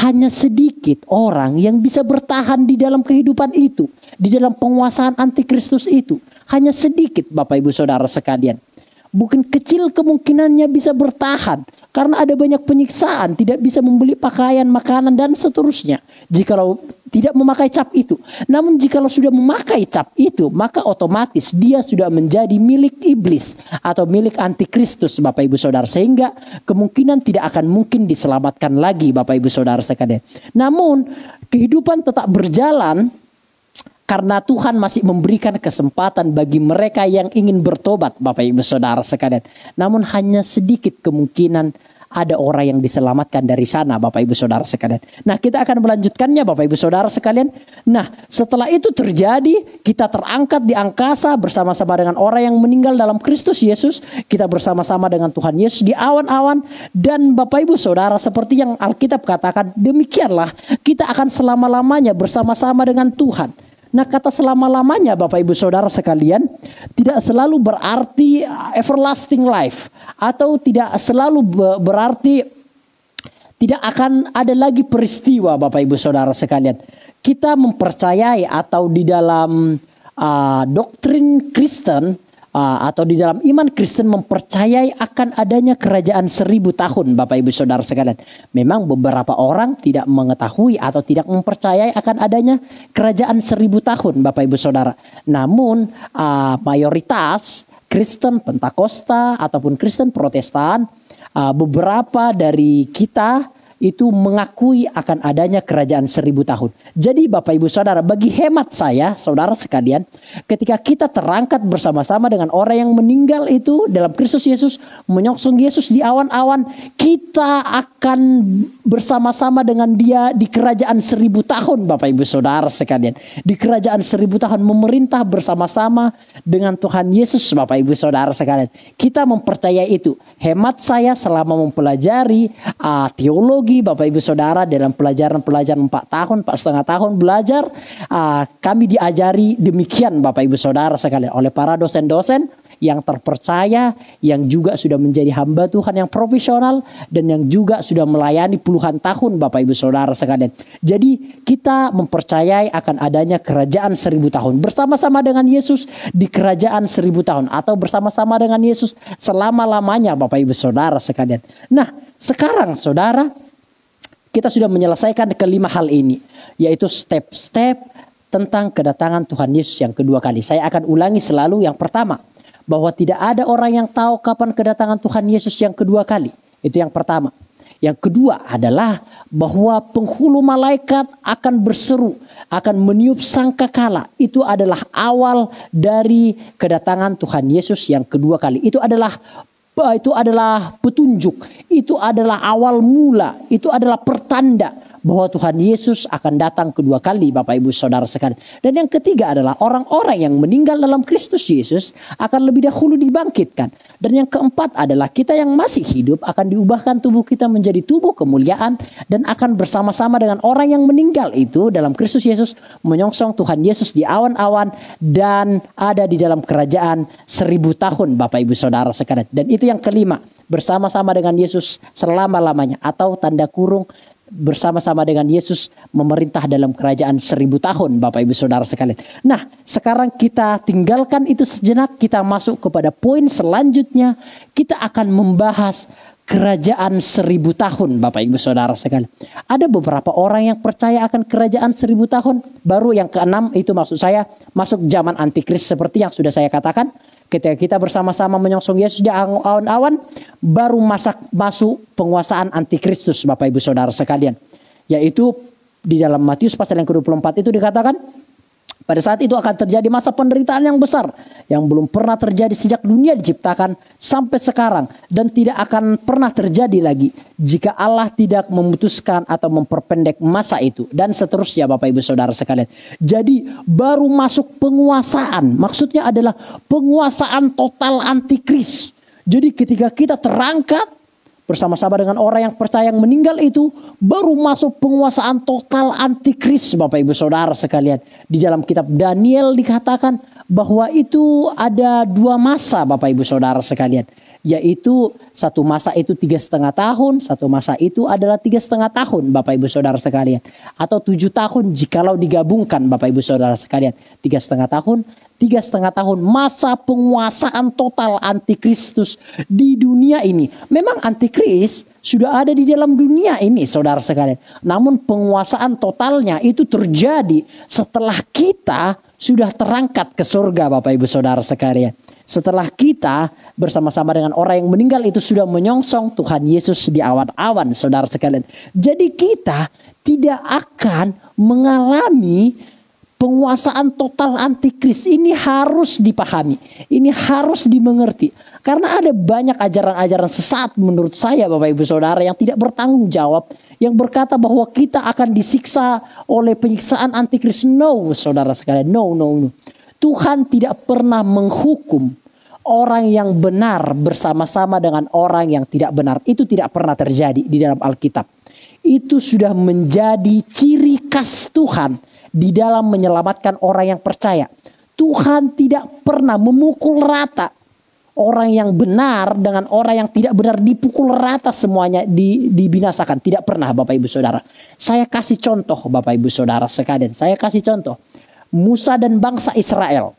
hanya sedikit orang yang bisa bertahan di dalam kehidupan itu, di dalam penguasaan antikristus itu. Hanya sedikit, Bapak Ibu Saudara sekalian. Bukan kecil kemungkinannya bisa bertahan. Karena ada banyak penyiksaan, tidak bisa membeli pakaian, makanan, dan seterusnya. Jikalau tidak memakai cap itu. Namun jikalau sudah memakai cap itu, maka otomatis dia sudah menjadi milik iblis. Atau milik antikristus, Bapak Ibu Saudara. Sehingga kemungkinan tidak akan mungkin diselamatkan lagi, Bapak Ibu Saudara sekalian. Namun kehidupan tetap berjalan. Karena Tuhan masih memberikan kesempatan bagi mereka yang ingin bertobat, Bapak Ibu Saudara sekalian. Namun hanya sedikit kemungkinan ada orang yang diselamatkan dari sana, Bapak Ibu Saudara sekalian. Nah, kita akan melanjutkannya, Bapak Ibu Saudara sekalian. Nah, setelah itu terjadi, kita terangkat di angkasa bersama-sama dengan orang yang meninggal dalam Kristus Yesus. Kita bersama-sama dengan Tuhan Yesus di awan-awan. Dan Bapak Ibu Saudara, seperti yang Alkitab katakan, demikianlah kita akan selama-lamanya bersama-sama dengan Tuhan. Nah, kata selama-lamanya, Bapak Ibu Saudara sekalian, tidak selalu berarti everlasting life. Atau tidak selalu berarti tidak akan ada lagi peristiwa, Bapak Ibu Saudara sekalian. Kita mempercayai atau di dalam doktrin Kristen, atau di dalam iman Kristen mempercayai akan adanya kerajaan 1000 tahun, Bapak Ibu Saudara sekalian. Memang beberapa orang tidak mengetahui atau tidak mempercayai akan adanya kerajaan 1000 tahun, Bapak Ibu Saudara. Namun mayoritas Kristen Pentakosta ataupun Kristen Protestan, beberapa dari kita itu mengakui akan adanya kerajaan 1000 tahun. Jadi Bapak Ibu Saudara, bagi hemat saya, saudara sekalian, ketika kita terangkat bersama-sama dengan orang yang meninggal itu dalam Kristus Yesus, menyongsong Yesus di awan-awan, kita akan bersama-sama dengan dia di kerajaan 1000 tahun, Bapak Ibu Saudara sekalian. Di kerajaan 1000 tahun memerintah bersama-sama dengan Tuhan Yesus, Bapak Ibu Saudara sekalian. Kita mempercayai itu. Hemat saya selama mempelajari teologi, Bapak Ibu Saudara, dalam pelajaran 4 setengah tahun belajar, kami diajari demikian, Bapak Ibu Saudara sekalian, oleh para dosen-dosen yang terpercaya, yang juga sudah menjadi hamba Tuhan yang profesional, dan yang juga sudah melayani puluhan tahun, Bapak Ibu Saudara sekalian. Jadi kita mempercayai akan adanya kerajaan 1000 tahun bersama-sama dengan Yesus di kerajaan 1000 tahun, atau bersama-sama dengan Yesus selama-lamanya, Bapak Ibu Saudara sekalian. Nah, sekarang saudara, kita sudah menyelesaikan kelima hal ini, yaitu step-step tentang kedatangan Tuhan Yesus yang kedua kali. Saya akan ulangi selalu. Yang pertama, bahwa tidak ada orang yang tahu kapan kedatangan Tuhan Yesus yang kedua kali. Itu yang pertama. Yang kedua adalah bahwa penghulu malaikat akan berseru, akan meniup sangkakala. Itu adalah awal dari kedatangan Tuhan Yesus yang kedua kali. Itu adalah petunjuk, itu adalah awal mula, itu adalah pertanda bahwa Tuhan Yesus akan datang kedua kali, Bapak Ibu Saudara sekalian. Dan yang ketiga adalah orang-orang yang meninggal dalam Kristus Yesus akan lebih dahulu dibangkitkan. Dan yang keempat adalah kita yang masih hidup akan diubahkan tubuh kita menjadi tubuh kemuliaan, dan akan bersama-sama dengan orang yang meninggal itu dalam Kristus Yesus menyongsong Tuhan Yesus di awan-awan dan ada di dalam kerajaan 1000 tahun, Bapak Ibu Saudara sekalian. Dan itu yang kelima, bersama-sama dengan Yesus selama-lamanya, atau tanda kurung bersama-sama dengan Yesus memerintah dalam kerajaan 1000 tahun, Bapak Ibu Saudara sekalian. Nah, sekarang kita tinggalkan itu sejenak, kita masuk kepada poin selanjutnya. Kita akan membahas kerajaan 1000 tahun, Bapak Ibu Saudara sekalian. Ada beberapa orang yang percaya akan kerajaan 1000 tahun. Baru yang keenam itu maksud saya masuk zaman antikris seperti yang sudah saya katakan. Ketika kita bersama-sama menyongsong Yesus di awan-awan, baru masuk penguasaan antikristus, Bapak Ibu Saudara sekalian. Yaitu di dalam Matius pasal yang ke-24 itu dikatakan, pada saat itu akan terjadi masa penderitaan yang besar yang belum pernah terjadi sejak dunia diciptakan sampai sekarang, dan tidak akan pernah terjadi lagi jika Allah tidak memutuskan atau memperpendek masa itu, dan seterusnya, Bapak Ibu Saudara sekalian. Jadi baru masuk penguasaan, maksudnya adalah penguasaan total antikris. Jadi ketika kita terangkat bersama-sama dengan orang yang percaya yang meninggal itu, baru masuk penguasaan total antikris, Bapak Ibu Saudara sekalian. Di dalam kitab Daniel dikatakan bahwa itu ada 2 masa, Bapak Ibu Saudara sekalian. Yaitu satu masa itu 3,5 tahun, satu masa itu adalah 3,5 tahun, Bapak Ibu Saudara sekalian. Atau 7 tahun jikalau digabungkan, Bapak Ibu Saudara sekalian. 3,5 tahun, 3,5 tahun masa penguasaan total antikristus di dunia ini. Memang antikris sudah ada di dalam dunia ini, saudara sekalian. Namun penguasaan totalnya itu terjadi setelah kita sudah terangkat ke surga, Bapak Ibu Saudara sekalian. Setelah kita bersama-sama dengan orang yang meninggal itu sudah menyongsong Tuhan Yesus di awan-awan, saudara sekalian. Jadi kita tidak akan mengalami penguasaan total antikris. Ini harus dipahami. Ini harus dimengerti. Karena ada banyak ajaran-ajaran sesat menurut saya, Bapak Ibu Saudara, yang tidak bertanggung jawab. Yang berkata bahwa kita akan disiksa oleh penyiksaan antikris. No, saudara sekalian. No. Tuhan tidak pernah menghukum orang yang benar bersama-sama dengan orang yang tidak benar. Itu tidak pernah terjadi di dalam Alkitab. Itu sudah menjadi ciri khas Tuhan di dalam menyelamatkan orang yang percaya. Tuhan tidak pernah memukul rata orang yang benar dengan orang yang tidak benar, dipukul rata semuanya, dibinasakan. Tidak pernah, Bapak Ibu Saudara. Saya kasih contoh, Bapak Ibu Saudara sekalian. Saya kasih contoh. Musa dan bangsa Israel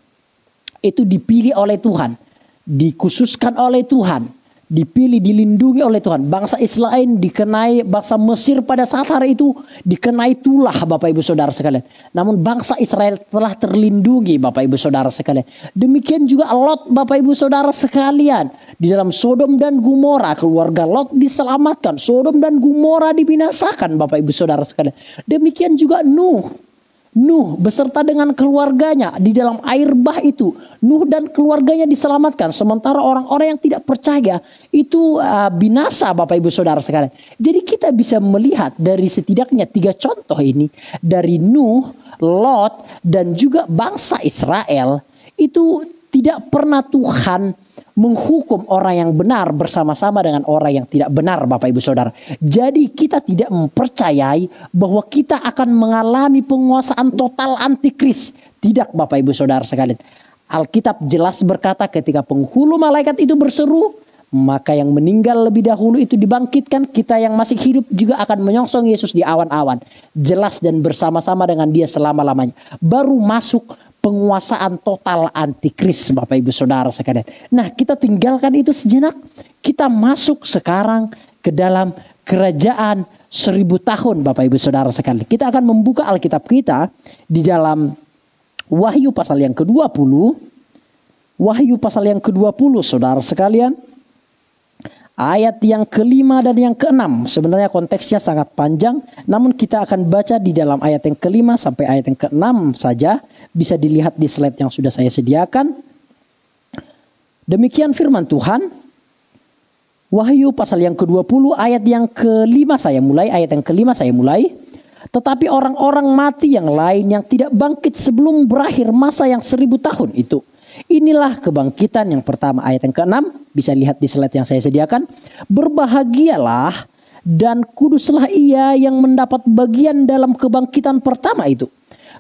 itu dipilih oleh Tuhan, dikhususkan oleh Tuhan, dipilih, dilindungi oleh Tuhan. Bangsa Israel dikenai, bangsa Mesir pada saat hari itu dikenai tulah, Bapak Ibu Saudara sekalian. Namun bangsa Israel telah terlindungi, Bapak Ibu Saudara sekalian. Demikian juga Lot, Bapak Ibu Saudara sekalian. Di dalam Sodom dan Gomora, keluarga Lot diselamatkan. Sodom dan Gomora dibinasakan, Bapak Ibu Saudara sekalian. Demikian juga Nuh beserta dengan keluarganya di dalam air bah itu. Nuh dan keluarganya diselamatkan. Sementara orang-orang yang tidak percaya itu binasa, Bapak Ibu Saudara sekalian. Jadi kita bisa melihat dari setidaknya 3 contoh ini. Dari Nuh, Lot, dan juga bangsa Israel. Itu tidak pernah Tuhan menghukum orang yang benar bersama-sama dengan orang yang tidak benar, Bapak Ibu Saudara. Jadi kita tidak mempercayai bahwa kita akan mengalami penguasaan total antikris. Tidak, Bapak Ibu Saudara sekalian. Alkitab jelas berkata ketika penghulu malaikat itu berseru, maka yang meninggal lebih dahulu itu dibangkitkan. Kita yang masih hidup juga akan menyongsong Yesus di awan-awan. Jelas dan bersama-sama dengan dia selama-lamanya. Baru masuk penguasaan total antikris, Bapak Ibu Saudara sekalian. Nah, kita tinggalkan itu sejenak. Kita masuk sekarang ke dalam kerajaan 1000 tahun, Bapak Ibu Saudara sekalian. Kita akan membuka Alkitab kita di dalam Wahyu pasal yang ke-20. Wahyu pasal yang ke-20, Saudara sekalian. Ayat yang ke-5 dan yang ke-6. Sebenarnya konteksnya sangat panjang. Namun kita akan baca di dalam ayat yang ke-5 sampai ayat yang ke-6 saja. Bisa dilihat di slide yang sudah saya sediakan. Demikian firman Tuhan. Wahyu pasal yang ke-20 ayat yang ke-5 saya mulai. Ayat yang ke-5 saya mulai. Tetapi orang-orang mati yang lain yang tidak bangkit sebelum berakhir masa yang 1000 tahun itu. Inilah kebangkitan yang pertama. Ayat yang ke-6 bisa lihat di slide yang saya sediakan. Berbahagialah dan kuduslah ia yang mendapat bagian dalam kebangkitan pertama itu.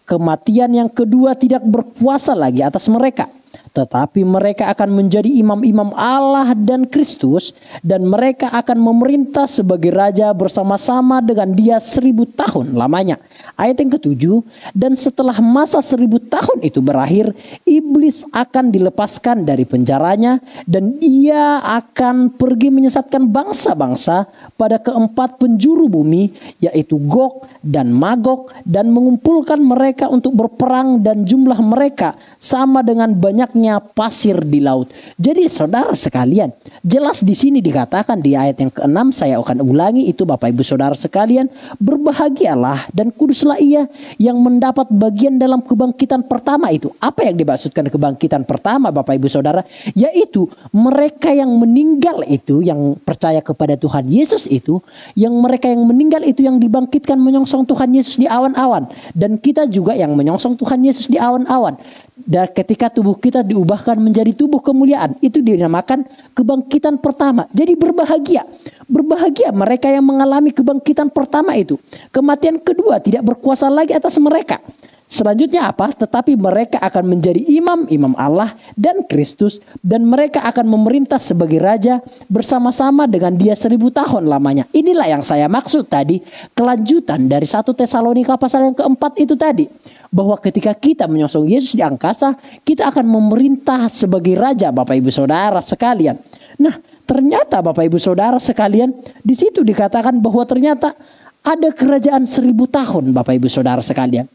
Kematian yang kedua tidak berkuasa lagi atas mereka. Tetapi mereka akan menjadi imam-imam Allah dan Kristus, dan mereka akan memerintah sebagai raja bersama-sama dengan Dia 1000 tahun lamanya. Ayat yang ketujuh, dan setelah masa 1000 tahun itu berakhir, iblis akan dilepaskan dari penjaranya, dan ia akan pergi menyesatkan bangsa-bangsa pada keempat penjuru bumi, yaitu Gog dan Magog, dan mengumpulkan mereka untuk berperang, dan jumlah mereka sama dengan banyaknya pasir di laut. Jadi saudara sekalian, jelas di sini dikatakan di ayat yang ke-6, saya akan ulangi itu Bapak Ibu Saudara sekalian, berbahagialah dan kuduslah ia yang mendapat bagian dalam kebangkitan pertama itu. Apa yang dimaksudkan kebangkitan pertama Bapak Ibu Saudara? Yaitu mereka yang meninggal itu, yang percaya kepada Tuhan Yesus itu, yang mereka yang meninggal itu yang dibangkitkan menyongsong Tuhan Yesus di awan-awan. Dan kita juga yang menyongsong Tuhan Yesus di awan-awan. Dan ketika tubuh kita diubahkan menjadi tubuh kemuliaan, itu dinamakan kebangkitan pertama. Jadi berbahagia. Berbahagia mereka yang mengalami kebangkitan pertama itu. Kematian kedua tidak berkuasa lagi atas mereka. Selanjutnya apa? Tetapi mereka akan menjadi imam-imam Allah dan Kristus, dan mereka akan memerintah sebagai raja bersama-sama dengan Dia 1000 tahun lamanya. Inilah yang saya maksud tadi, kelanjutan dari 1 Tesalonika pasal yang keempat itu tadi. Bahwa ketika kita menyongsong Yesus di angkasa, kita akan memerintah sebagai raja Bapak Ibu Saudara sekalian. Nah, ternyata Bapak Ibu Saudara sekalian, di situ dikatakan bahwa ternyata ada kerajaan 1000 tahun Bapak Ibu Saudara sekalian.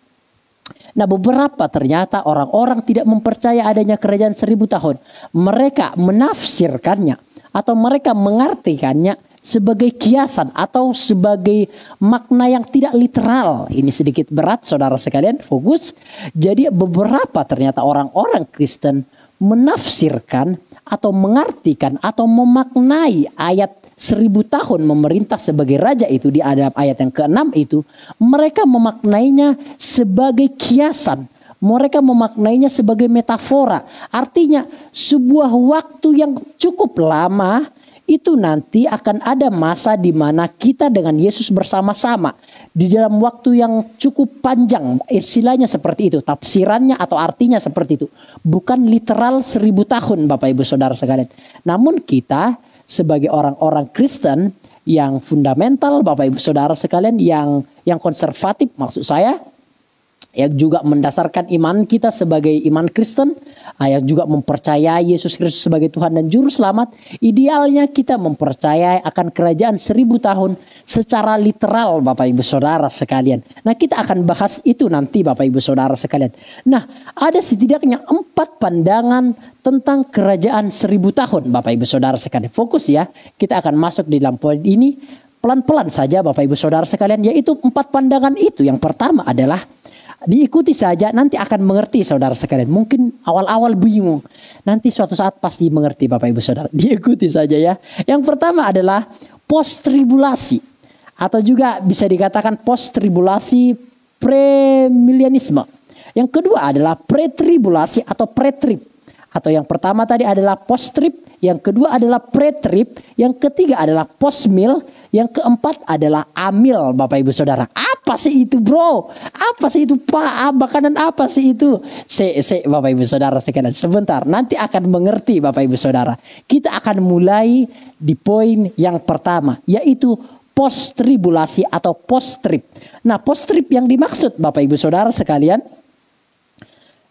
Nah, beberapa ternyata orang-orang tidak mempercaya adanya kerajaan 1000 tahun. Mereka menafsirkannya atau mereka mengartikannya sebagai kiasan atau sebagai makna yang tidak literal. Ini sedikit berat saudara sekalian, fokus. Jadi beberapa ternyata orang-orang Kristen menafsirkan atau mengartikan atau memaknai ayat 1000 tahun memerintah sebagai raja itu di dalam ayat yang ke-6 itu, mereka memaknainya sebagai kiasan. Mereka memaknainya sebagai metafora. Artinya sebuah waktu yang cukup lama itu nanti akan ada masa di mana kita dengan Yesus bersama-sama di dalam waktu yang cukup panjang. Istilahnya seperti itu, tafsirannya atau artinya seperti itu. Bukan literal 1000 tahun Bapak Ibu Saudara sekalian. Namun kita sebagai orang-orang Kristen yang fundamental Bapak Ibu Saudara sekalian, yang konservatif maksud saya, yang juga mendasarkan iman kita sebagai iman Kristen, yang juga mempercayai Yesus Kristus sebagai Tuhan dan Juru Selamat. Idealnya kita mempercayai akan kerajaan 1000 tahun secara literal Bapak Ibu Saudara sekalian. Nah, kita akan bahas itu nanti Bapak Ibu Saudara sekalian. Nah, ada setidaknya 4 pandangan tentang kerajaan 1000 tahun Bapak Ibu Saudara sekalian. Fokus ya, kita akan masuk di dalam poin ini pelan-pelan saja Bapak Ibu Saudara sekalian, yaitu 4 pandangan itu. Yang pertama adalah, diikuti saja, nanti akan mengerti saudara sekalian. Mungkin awal-awal bingung, nanti suatu saat pasti mengerti Bapak Ibu Saudara. Diikuti saja ya. Yang pertama adalah post tribulasi, atau juga bisa dikatakan post tribulasi premilenialisme. Yang kedua adalah pre-tribulasi atau pre-trib. Atau yang pertama tadi adalah post-trib, yang kedua adalah pre-trib, yang ketiga adalah post-mil, yang keempat adalah amil Bapak Ibu Saudara. Apa sih itu bro? Apa sih itu Pak? Makanan apa sih itu? Bapak Ibu Saudara sekalian, sebentar, nanti akan mengerti Bapak Ibu Saudara. Kita akan mulai di poin yang pertama, yaitu post-tribulasi atau post-trib. Nah, post-trib yang dimaksud Bapak Ibu Saudara sekalian,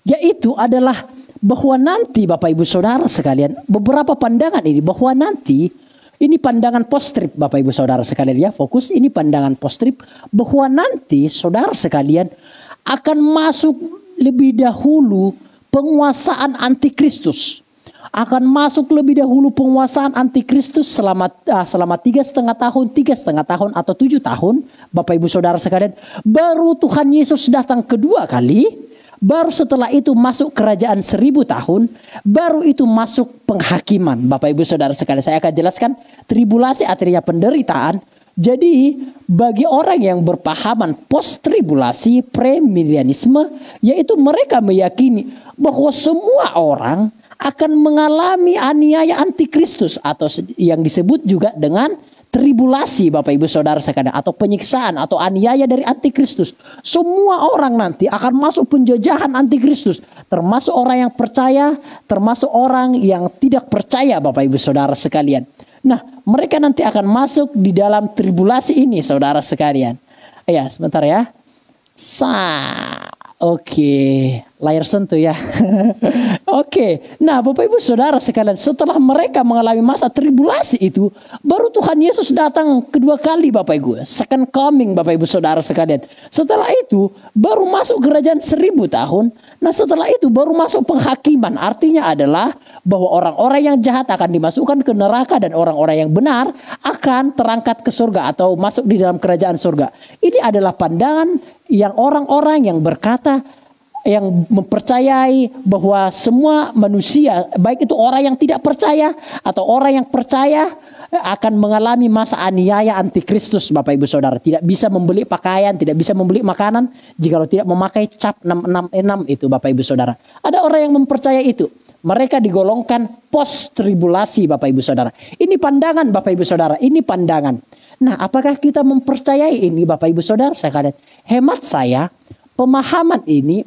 yaitu adalah bahwa nanti Bapak Ibu Saudara sekalian, beberapa pandangan ini bahwa nanti, ini pandangan post-trib Bapak Ibu Saudara sekalian ya, fokus, ini pandangan post-trib bahwa nanti saudara sekalian akan masuk lebih dahulu penguasaan antikristus. Akan masuk lebih dahulu penguasaan antikristus selama 3,5 tahun, 3,5 tahun atau 7 tahun Bapak Ibu Saudara sekalian. Baru Tuhan Yesus datang kedua kali. Baru setelah itu masuk kerajaan 1000 tahun. Baru itu masuk penghakiman. Bapak Ibu Saudara sekalian, saya akan jelaskan. Tribulasi artinya penderitaan. Jadi bagi orang yang berpahaman post-tribulasi, premilenialisme, yaitu mereka meyakini bahwa semua orang akan mengalami aniaya antikristus, atau yang disebut juga dengan tribulasi Bapak Ibu Saudara sekalian, atau penyiksaan atau aniaya dari antikristus. Semua orang nanti akan masuk penjajahan antikristus, termasuk orang yang percaya, termasuk orang yang tidak percaya Bapak Ibu Saudara sekalian. Nah, mereka nanti akan masuk di dalam tribulasi ini saudara sekalian. Ya, sebentar ya. Oke, layar sentuh ya. Oke, nah Bapak Ibu Saudara sekalian, setelah mereka mengalami masa tribulasi itu, baru Tuhan Yesus datang kedua kali Bapak Ibu. Second coming Bapak Ibu Saudara sekalian. Setelah itu baru masuk kerajaan 1000 tahun. Nah setelah itu baru masuk penghakiman. Artinya adalah bahwa orang-orang yang jahat akan dimasukkan ke neraka dan orang-orang yang benar akan terangkat ke surga atau masuk di dalam kerajaan surga. Ini adalah pandangan yang orang-orang yang berkata, yang mempercayai bahwa semua manusia, baik itu orang yang tidak percaya atau orang yang percaya, akan mengalami masa aniaya antikristus Bapak Ibu Saudara. Tidak bisa membeli pakaian, tidak bisa membeli makanan jika tidak memakai cap 666 itu Bapak Ibu Saudara. Ada orang yang mempercayai itu. Mereka digolongkan post tribulasi Bapak Ibu Saudara. Ini pandangan Bapak Ibu Saudara, ini pandangan. Nah, apakah kita mempercayai ini Bapak Ibu Saudara sekalian? Hemat saya, pemahaman ini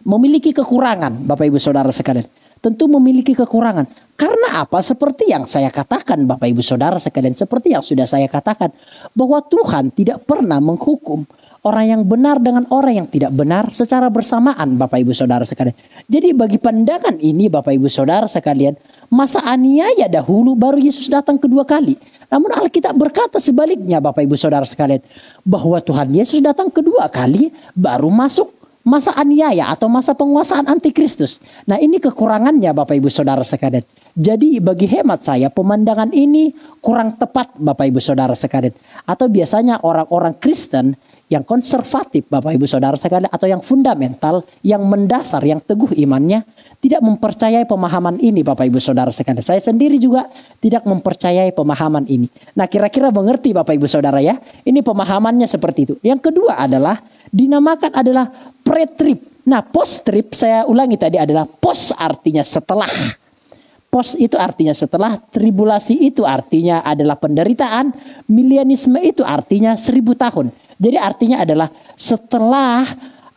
memiliki kekurangan Bapak Ibu Saudara sekalian. Tentu memiliki kekurangan. Karena apa? Seperti yang saya katakan Bapak Ibu Saudara sekalian. Seperti yang sudah saya katakan. Bahwa Tuhan tidak pernah menghukum orang yang benar dengan orang yang tidak benar secara bersamaan Bapak Ibu Saudara sekalian. Jadi bagi pandangan ini Bapak Ibu Saudara sekalian, masa aniaya dahulu baru Yesus datang kedua kali. Namun Alkitab berkata sebaliknya Bapak Ibu Saudara sekalian. Bahwa Tuhan Yesus datang kedua kali baru masuk masa aniaya atau masa penguasaan antikristus. Nah ini kekurangannya Bapak Ibu Saudara sekalian. Jadi bagi hemat saya pemandangan ini kurang tepat Bapak Ibu Saudara sekalian. Atau biasanya orang-orang Kristen yang konservatif Bapak Ibu Saudara sekalian, atau yang fundamental, yang mendasar, yang teguh imannya, tidak mempercayai pemahaman ini Bapak Ibu Saudara sekalian. Saya sendiri juga tidak mempercayai pemahaman ini. Nah kira-kira mengerti Bapak Ibu Saudara ya. Ini pemahamannya seperti itu. Yang kedua adalah dinamakan adalah pre-trib. Nah post-trib saya ulangi tadi adalah post artinya setelah. Post itu artinya setelah, tribulasi itu artinya adalah penderitaan, milenialisme itu artinya 1000 tahun. Jadi artinya adalah setelah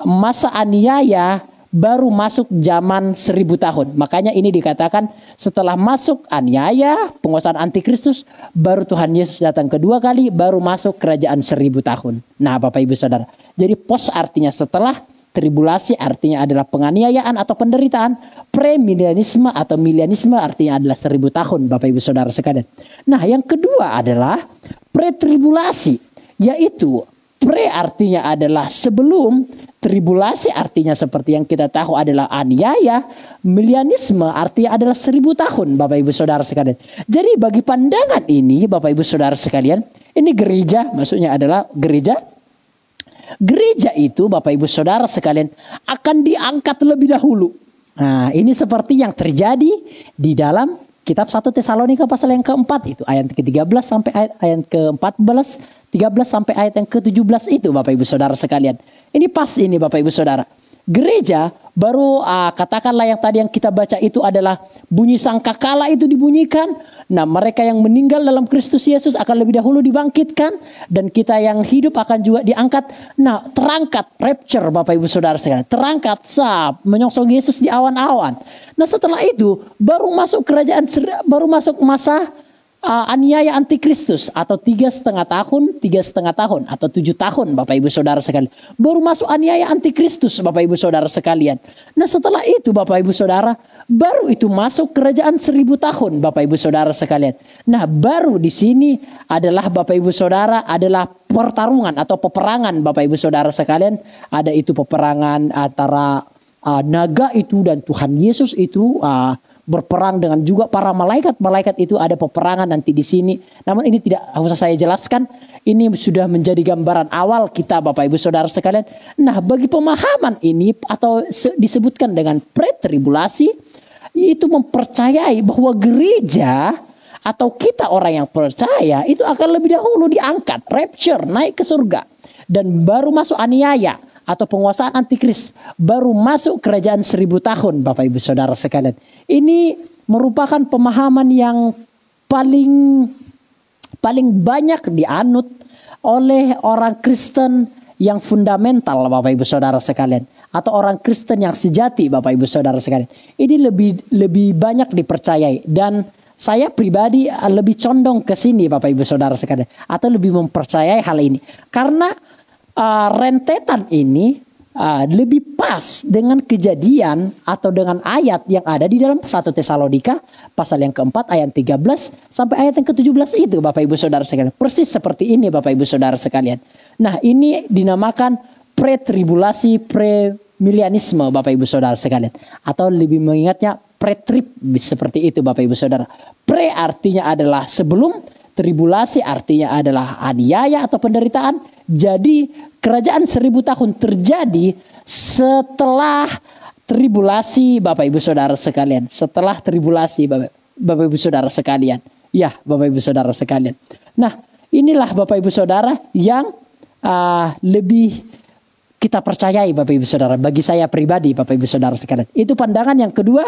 masa aniaya baru masuk zaman 1000 tahun. Makanya ini dikatakan setelah masuk aniaya, penguasaan antikristus, baru Tuhan Yesus datang kedua kali, baru masuk kerajaan 1000 tahun. Nah Bapak Ibu Saudara. Jadi post artinya setelah, tribulasi artinya adalah penganiayaan atau penderitaan, premilenialisme atau milenialisme artinya adalah 1000 tahun Bapak Ibu Saudara sekalian. Nah yang kedua adalah pre-tribulasi, yaitu pre artinya adalah sebelum, tribulasi artinya seperti yang kita tahu adalah aniaya, milenialisme artinya adalah 1000 tahun Bapak Ibu Saudara sekalian. Jadi bagi pandangan ini Bapak Ibu Saudara sekalian, ini gereja, maksudnya adalah gereja. Gereja itu Bapak Ibu Saudara sekalian akan diangkat lebih dahulu. Nah ini seperti yang terjadi di dalam kitab 1 Tesalonika pasal yang keempat itu. Ayat ke-13 sampai ayat ke-14. 13 sampai ayat yang ke-17 itu Bapak Ibu Saudara sekalian. Ini pas ini Bapak Ibu Saudara. Gereja baru katakanlah yang tadi yang kita baca itu adalah bunyi sangkakala itu dibunyikan. Nah mereka yang meninggal dalam Kristus Yesus akan lebih dahulu dibangkitkan. Dan kita yang hidup akan juga diangkat. Nah terangkat rapture Bapak Ibu Saudara sekalian. Terangkat menyongsong Yesus di awan-awan. Nah setelah itu baru masuk kerajaan, baru masuk masa aniaya antikristus atau 3,5 tahun atau 7 tahun Bapak Ibu Saudara sekalian. Baru masuk aniaya antikristus Bapak Ibu Saudara sekalian. Nah setelah itu Bapak Ibu Saudara, baru itu masuk kerajaan 1000 tahun Bapak Ibu Saudara sekalian. Nah baru di sini adalah Bapak Ibu Saudara adalah pertarungan atau peperangan Bapak Ibu Saudara sekalian. Ada itu peperangan antara naga itu dan Tuhan Yesus itu berperang dengan juga para malaikat itu, ada peperangan nanti di sini. Namun ini tidak usah saya jelaskan. Ini sudah menjadi gambaran awal kita Bapak Ibu Saudara sekalian. Nah bagi pemahaman ini atau disebutkan dengan pre-tribulasi, itu mempercayai bahwa gereja atau kita orang yang percaya itu akan lebih dahulu diangkat, rapture, naik ke surga. Dan baru masuk aniaya atau penguasaan antikris, baru masuk kerajaan 1000 tahun Bapak Ibu Saudara sekalian. Ini merupakan pemahaman yang paling paling banyak dianut oleh orang Kristen yang fundamental, Bapak Ibu Saudara sekalian, atau orang Kristen yang sejati, Bapak Ibu Saudara sekalian. Ini lebih banyak dipercayai, dan saya pribadi lebih condong ke sini, Bapak Ibu Saudara sekalian, atau lebih mempercayai hal ini karena rentetan ini lebih pas dengan kejadian atau dengan ayat yang ada di dalam 1 Tesalonika pasal yang keempat ayat 13 sampai ayat yang ke-17 itu, Bapak Ibu Saudara sekalian. Persis seperti ini, Bapak Ibu Saudara sekalian. Nah, ini dinamakan pre-tribulasi, premilenialisme, Bapak Ibu Saudara sekalian, atau lebih mengingatnya pre-trib, seperti itu, Bapak Ibu Saudara. Pre artinya adalah sebelum, tribulasi artinya adalah aniaya atau penderitaan. Jadi kerajaan 1000 tahun terjadi setelah tribulasi, Bapak Ibu Saudara sekalian. Setelah tribulasi, Bapak Ibu Saudara sekalian. Ya, Bapak Ibu Saudara sekalian. Nah, inilah Bapak Ibu Saudara yang lebih kita percayai, Bapak Ibu Saudara. Bagi saya pribadi, Bapak Ibu Saudara sekalian. Itu pandangan yang kedua.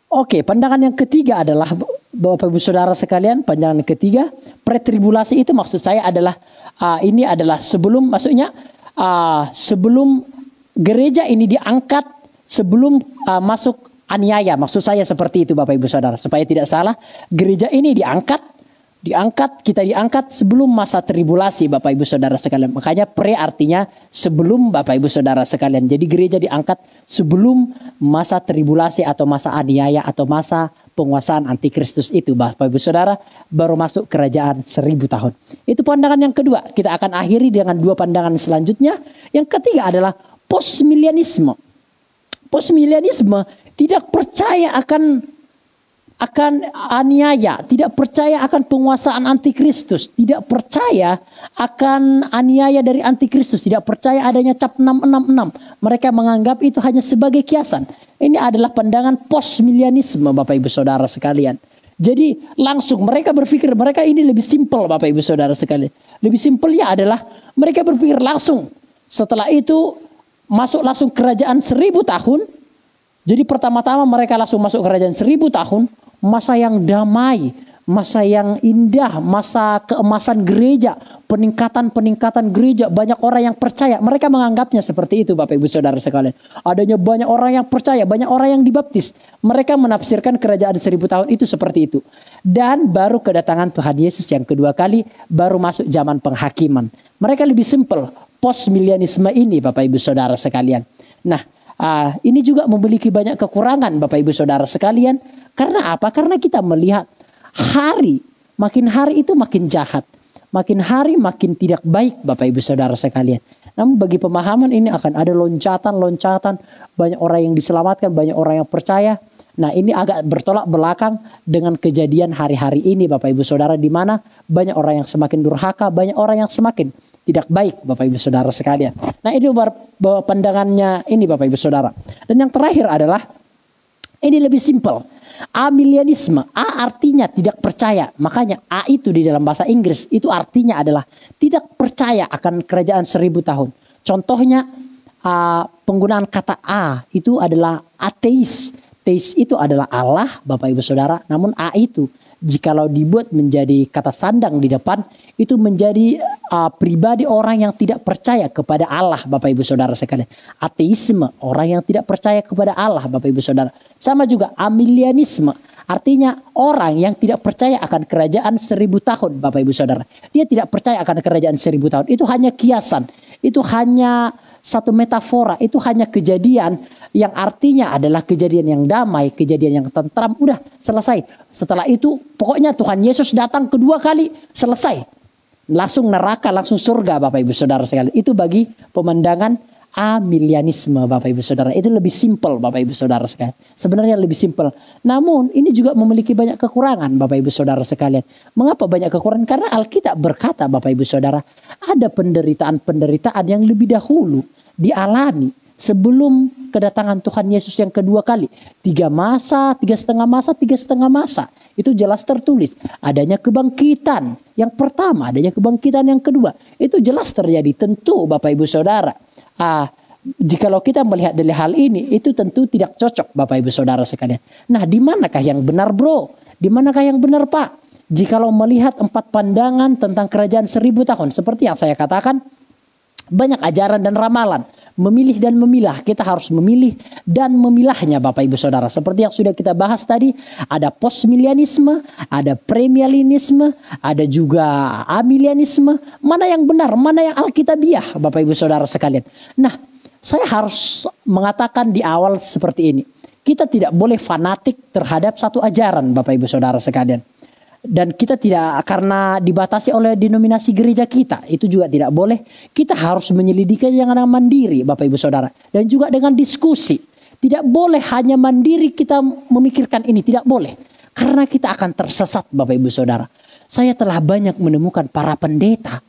Oke, pandangan yang ketiga adalah, Bapak Ibu Saudara sekalian, pandangan yang ketiga, pretribulasi itu maksud saya adalah ini adalah sebelum, maksudnya sebelum gereja ini diangkat, sebelum masuk aniaya. Maksud saya seperti itu, Bapak Ibu Saudara, supaya tidak salah. Gereja ini kita diangkat sebelum masa tribulasi, Bapak Ibu Saudara sekalian. Makanya pre artinya sebelum, Bapak Ibu Saudara sekalian. Jadi gereja diangkat sebelum masa tribulasi atau masa aniaya atau masa penguasaan antikristus itu, Bapak Ibu Saudara, baru masuk kerajaan 1000 tahun. Itu pandangan yang kedua. Kita akan akhiri dengan dua pandangan selanjutnya. Yang ketiga adalah postmilenialisme. Postmilenialisme tidak percaya akan aniaya, tidak percaya akan penguasaan antikristus, tidak percaya akan aniaya dari antikristus, tidak percaya adanya cap 666. Mereka menganggap itu hanya sebagai kiasan. Ini adalah pandangan postmilenialisme, Bapak Ibu Saudara sekalian. Jadi langsung mereka berpikir, mereka ini lebih simpel, Bapak Ibu Saudara sekalian. Lebih simpelnya adalah mereka berpikir langsung. Setelah itu masuk langsung kerajaan 1000 tahun. Jadi pertama-tama mereka langsung masuk kerajaan 1000 tahun. Masa yang damai, masa yang indah, masa keemasan gereja, peningkatan gereja, banyak orang yang percaya. Mereka menganggapnya seperti itu, Bapak Ibu Saudara sekalian. Adanya banyak orang yang percaya, banyak orang yang dibaptis. Mereka menafsirkan kerajaan 1000 tahun itu seperti itu. Dan baru kedatangan Tuhan Yesus yang kedua kali, baru masuk zaman penghakiman. Mereka lebih simpel, postmilenialisme ini, Bapak Ibu Saudara sekalian. Nah, ini juga memiliki banyak kekurangan, Bapak Ibu Saudara sekalian. Karena apa? Karena kita melihat makin hari itu makin jahat. Makin hari makin tidak baik, Bapak Ibu Saudara sekalian. Namun bagi pemahaman ini akan ada loncatan. Banyak orang yang diselamatkan, banyak orang yang percaya. Nah, ini agak bertolak belakang dengan kejadian hari-hari ini, Bapak Ibu Saudara. Di mana banyak orang yang semakin durhaka, banyak orang yang semakin tidak baik, Bapak Ibu Saudara sekalian. Nah, itu pandangannya ini, Bapak Ibu Saudara. Dan yang terakhir adalah, ini lebih simpel. Amilenialisme. A artinya tidak percaya. Makanya A itu di dalam bahasa Inggris itu artinya adalah tidak percaya akan kerajaan 1000 tahun. Contohnya penggunaan kata A itu adalah ateis. Teis itu adalah Allah, Bapak Ibu Saudara. Namun A itu jikalau dibuat menjadi kata sandang di depan, itu menjadi pribadi orang yang tidak percaya kepada Allah, Bapak Ibu Saudara sekalian. Ateisme, orang yang tidak percaya kepada Allah, Bapak Ibu Saudara. Sama juga amilenialisme, artinya orang yang tidak percaya akan kerajaan 1000 tahun, Bapak Ibu Saudara. Dia tidak percaya akan kerajaan 1000 tahun. Itu hanya kiasan, itu hanya satu metafora, itu hanya kejadian yang artinya adalah kejadian yang damai, kejadian yang tentram, udah selesai. Setelah itu pokoknya Tuhan Yesus datang kedua kali, selesai. Langsung neraka, langsung surga, Bapak Ibu Saudara sekalian. Itu bagi pemandangan amilenialisme, Bapak Ibu Saudara. Itu lebih simpel, Bapak Ibu Saudara sekalian. Sebenarnya lebih simpel. Namun ini juga memiliki banyak kekurangan, Bapak Ibu Saudara sekalian. Mengapa banyak kekurangan? Karena Alkitab berkata, Bapak Ibu Saudara, ada penderitaan-penderitaan yang lebih dahulu dialami sebelum kedatangan Tuhan Yesus yang kedua kali. 3 masa, 3,5 masa. Itu jelas tertulis. Adanya kebangkitan yang pertama, adanya kebangkitan yang kedua. Itu jelas terjadi. Tentu Bapak Ibu Saudara, jikalau kita melihat dari hal ini, itu tentu tidak cocok, Bapak Ibu Saudara sekalian. Nah, di manakah yang benar, bro? Di manakah yang benar, Pak? Jikalau melihat 4 pandangan tentang kerajaan 1000 tahun, seperti yang saya katakan, banyak ajaran dan ramalan. Memilih dan memilah. Kita harus memilih dan memilahnya Bapak Ibu Saudara. Seperti yang sudah kita bahas tadi. Ada postmilianisme. Ada premilenialisme. Ada juga amilianisme. Mana yang benar. Mana yang alkitabiah Bapak Ibu Saudara sekalian. Nah, saya harus mengatakan di awal seperti ini. Kita tidak boleh fanatik terhadap satu ajaran Bapak Ibu Saudara sekalian. Dan kita tidak, karena dibatasi oleh denominasi gereja kita, itu juga tidak boleh. Kita harus menyelidiki dengan mandiri Bapak Ibu Saudara. Dan juga dengan diskusi. Tidak boleh hanya mandiri kita memikirkan ini, tidak boleh. Karena kita akan tersesat Bapak Ibu Saudara. Saya telah banyak menemukan para pendeta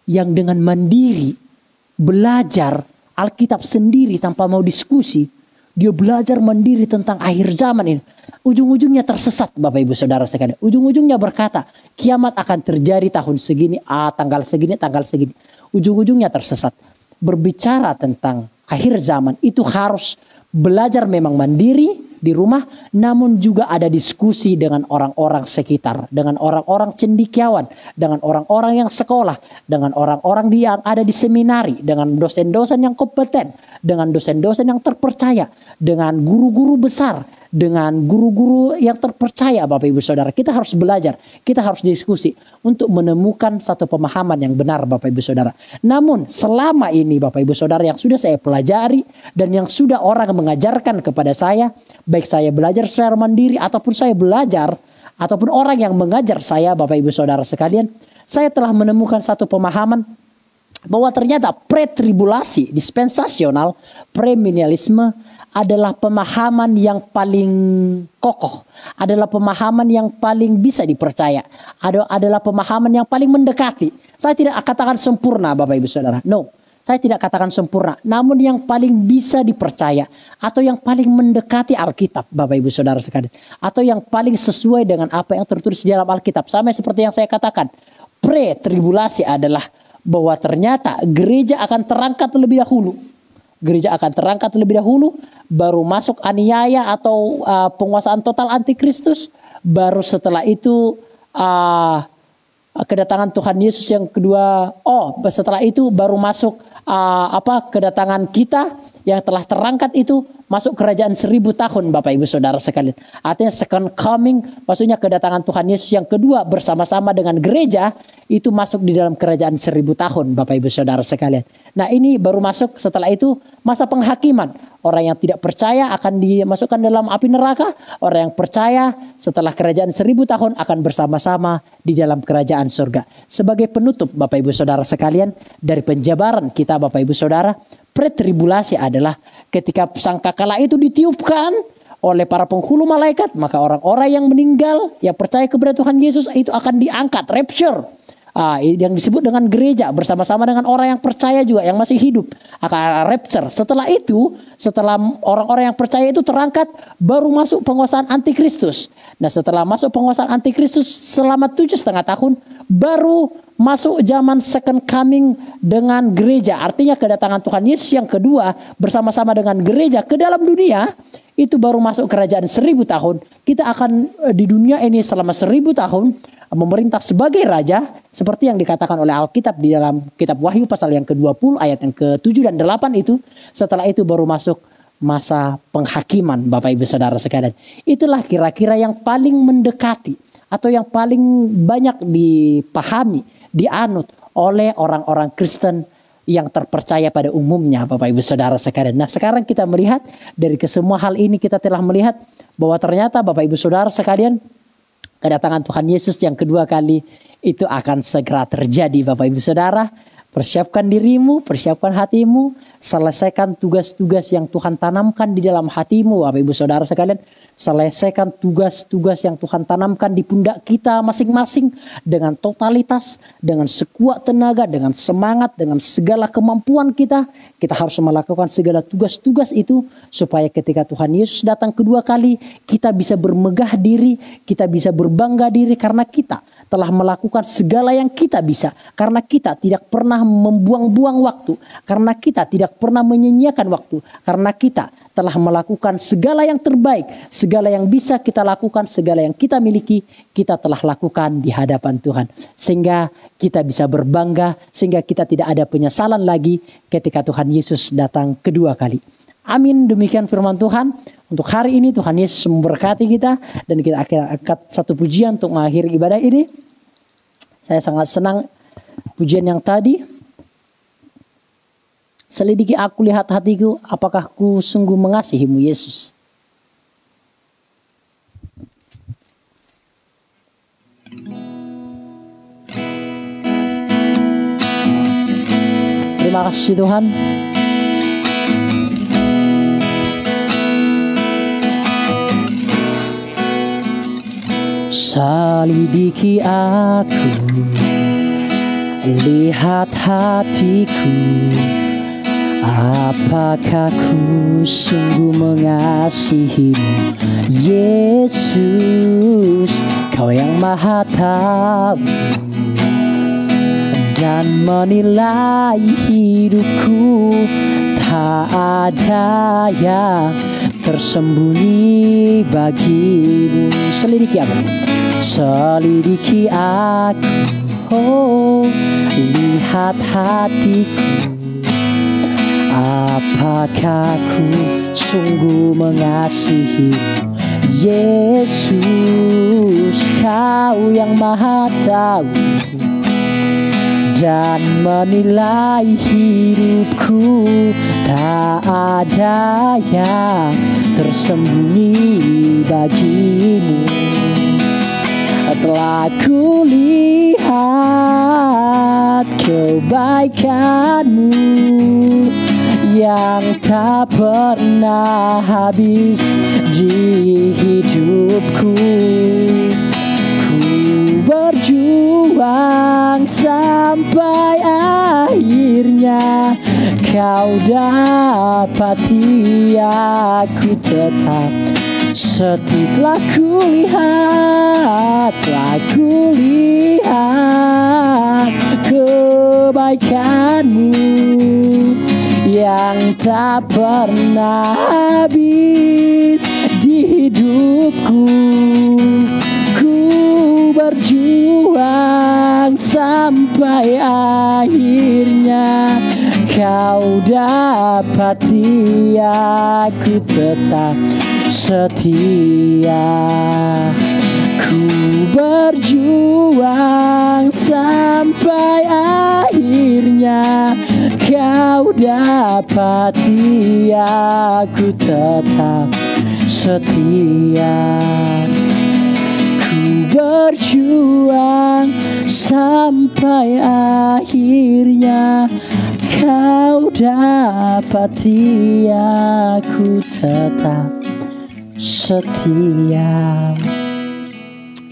yang dengan mandiri belajar Alkitab sendiri tanpa mau diskusi. Dia belajar mandiri tentang akhir zaman ini. Ujung-ujungnya tersesat Bapak Ibu Saudara sekalian. Ujung-ujungnya berkata, kiamat akan terjadi tahun segini, tanggal segini, tanggal segini. Ujung-ujungnya tersesat. Berbicara tentang akhir zaman itu harus belajar memang mandiri di rumah, namun juga ada diskusi dengan orang-orang sekitar, dengan orang-orang cendekiawan, dengan orang-orang yang sekolah, dengan orang-orang yang ada di seminari, dengan dosen-dosen yang kompeten, dengan dosen-dosen yang terpercaya, dengan guru-guru besar, dengan guru-guru yang terpercaya Bapak Ibu Saudara. Kita harus belajar, kita harus diskusi untuk menemukan satu pemahaman yang benar Bapak Ibu Saudara. Namun selama ini Bapak Ibu Saudara yang sudah saya pelajari dan yang sudah orang mengajarkan kepada saya, baik saya belajar secara mandiri ataupun saya belajar ataupun orang yang mengajar saya Bapak Ibu Saudara sekalian, saya telah menemukan satu pemahaman bahwa ternyata pre-tribulasi, dispensasional, premilenialisme adalah pemahaman yang paling kokoh, adalah pemahaman yang paling bisa dipercaya, adalah pemahaman yang paling mendekati. Saya tidak katakan sempurna Bapak Ibu Saudara, no. Saya tidak katakan sempurna, namun yang paling bisa dipercaya atau yang paling mendekati Alkitab Bapak Ibu Saudara sekalian, atau yang paling sesuai dengan apa yang tertulis di dalam Alkitab. Sama seperti yang saya katakan, pre-tribulasi adalah bahwa ternyata gereja akan terangkat terlebih dahulu. Gereja akan terangkat terlebih dahulu, baru masuk aniaya atau penguasaan total antikristus, baru setelah itu kedatangan Tuhan Yesus yang kedua. Setelah itu baru masuk kedatangan kita yang telah terangkat itu masuk kerajaan 1000 tahun Bapak Ibu Saudara sekalian. Artinya second coming, maksudnya kedatangan Tuhan Yesus yang kedua bersama-sama dengan gereja itu masuk di dalam kerajaan 1000 tahun Bapak Ibu Saudara sekalian. Nah, ini baru masuk setelah itu masa penghakiman. Orang yang tidak percaya akan dimasukkan dalam api neraka. Orang yang percaya setelah kerajaan 1000 tahun akan bersama-sama di dalam kerajaan surga. Sebagai penutup Bapak Ibu Saudara sekalian dari penjabaran kita Bapak Ibu Saudara, pre-tribulasi adalah ketika sangkakala itu ditiupkan oleh para penghulu malaikat, maka orang-orang yang meninggal yang percaya kepada Tuhan Yesus itu akan diangkat, rapture. Yang disebut dengan gereja bersama-sama dengan orang yang percaya juga yang masih hidup akan rapture. Setelah itu, setelah orang-orang yang percaya itu terangkat, baru masuk penguasaan antikristus. Nah, setelah masuk penguasaan antikristus selama 7,5 tahun, baru masuk zaman second coming dengan gereja. Artinya kedatangan Tuhan Yesus yang kedua bersama-sama dengan gereja ke dalam dunia, itu baru masuk kerajaan 1000 tahun. Kita akan di dunia ini selama 1000 tahun memerintah sebagai raja seperti yang dikatakan oleh Alkitab di dalam kitab Wahyu pasal yang ke-20 ayat yang ke-7 dan 8 itu. Setelah itu baru masuk masa penghakiman Bapak Ibu Saudara sekalian. Itulah kira-kira yang paling mendekati atau yang paling banyak dipahami, dianut oleh orang-orang Kristen yang terpercaya pada umumnya Bapak Ibu Saudara sekalian. Nah, sekarang kita melihat dari kesemua hal ini kita telah melihat bahwa ternyata Bapak Ibu Saudara sekalian, kedatangan Tuhan Yesus yang kedua kali itu akan segera terjadi Bapak Ibu Saudara. Persiapkan dirimu, persiapkan hatimu, selesaikan tugas-tugas yang Tuhan tanamkan di dalam hatimu Bapak Ibu Saudara sekalian. Selesaikan tugas-tugas yang Tuhan tanamkan di pundak kita masing-masing dengan totalitas, dengan sekuat tenaga, dengan semangat, dengan segala kemampuan kita. Kita harus melakukan segala tugas-tugas itu supaya ketika Tuhan Yesus datang kedua kali, kita bisa bermegah diri, kita bisa berbangga diri karena kita telah melakukan segala yang kita bisa. Karena kita tidak pernah membuang-buang waktu. Karena kita tidak pernah menyia-nyiakan waktu. Karena kita telah melakukan segala yang terbaik. Segala yang bisa kita lakukan, segala yang kita miliki, kita telah lakukan di hadapan Tuhan. Sehingga kita bisa berbangga, sehingga kita tidak ada penyesalan lagi ketika Tuhan Yesus datang kedua kali. Amin, demikian firman Tuhan. Untuk hari ini Tuhan Yesus memberkati kita. Dan kita akan angkat satu pujian untuk mengakhiri ibadah ini. Saya sangat senang pujian yang tadi. Selidiki aku, lihat hatiku, apakah ku sungguh mengasihimu Yesus. Terima kasih Tuhan. Selidiki aku, lihat hatiku, apakah ku sungguh mengasihimu Yesus. Kau yang maha tahu dan menilai hidupku, tak ada yang tersembunyi bagimu. Selidiki aku, selidiki aku, oh, lihat hatiku, apakah ku sungguh mengasihimu Yesus. Kau yang maha tahu dan menilai hidupku, tak ada yang tersembunyi bagimu. Telah kulihat kebaikanmu yang tak pernah habis di hidupku. Berjuang sampai akhirnya kau dapati aku tetap setia. Telah kulihat kebaikanmu yang tak pernah habis di hidupku. Berjuang sampai akhirnya kau dapati aku tetap setia. Ku berjuang sampai akhirnya kau dapati aku tetap setia. Berjuang sampai akhirnya kau dapati aku tetap setia.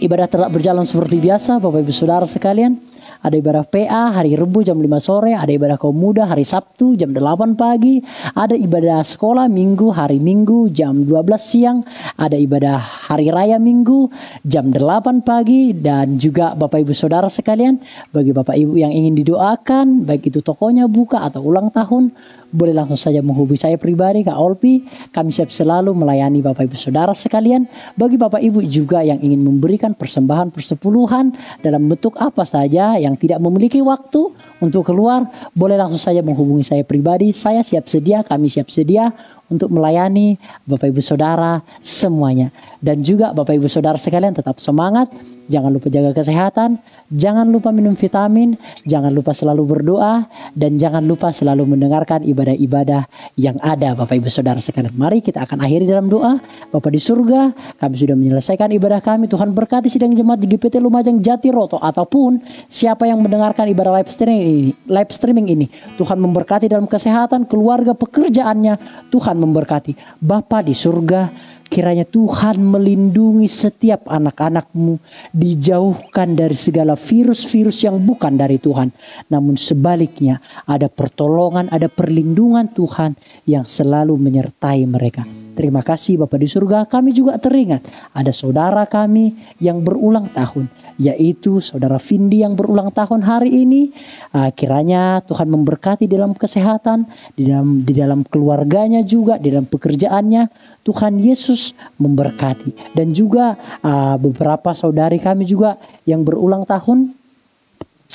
Ibadah tetap berjalan seperti biasa Bapak Ibu Saudara sekalian. Ada ibadah PA hari Rabu jam 5 sore, ada ibadah kaum muda hari Sabtu jam 8 pagi, ada ibadah sekolah Minggu hari Minggu jam 12 siang, ada ibadah hari raya Minggu jam 8 pagi, dan juga Bapak Ibu Saudara sekalian, bagi Bapak Ibu yang ingin didoakan, baik itu tokonya buka atau ulang tahun, boleh langsung saja menghubungi saya pribadi, Kak Olpi. Kami siap selalu melayani Bapak Ibu Saudara sekalian. Bagi Bapak Ibu juga yang ingin memberikan persembahan persepuluhan dalam bentuk apa saja yang tidak memiliki waktu untuk keluar, boleh langsung saja menghubungi saya pribadi. Saya siap sedia, kami siap sedia untuk melayani Bapak Ibu Saudara semuanya. Dan juga Bapak Ibu Saudara sekalian tetap semangat, jangan lupa jaga kesehatan, jangan lupa minum vitamin, jangan lupa selalu berdoa, dan jangan lupa selalu mendengarkan ibadah-ibadah yang ada Bapak Ibu Saudara sekalian. Mari kita akan akhiri dalam doa. Bapa di surga, kami sudah menyelesaikan ibadah kami. Tuhan berkati sidang jemaat di GPT Lumajang Jatiroto ataupun siapa yang mendengarkan ibadah live streaming ini. Tuhan memberkati dalam kesehatan, keluarga, pekerjaannya. Tuhan memberkati. Bapa di surga, Kiranya Tuhan melindungi setiap anak-anakmu, dijauhkan dari segala virus-virus yang bukan dari Tuhan. Namun sebaliknya ada pertolongan, ada perlindungan Tuhan yang selalu menyertai mereka. Terima kasih Bapa di surga. Kami juga teringat ada saudara kami yang berulang tahun, yaitu saudara Vindi yang berulang tahun hari ini. Kiranya Tuhan memberkati dalam kesehatan, di dalam keluarganya juga, di dalam pekerjaannya. Tuhan Yesus memberkati. Dan juga beberapa saudari kami juga yang berulang tahun.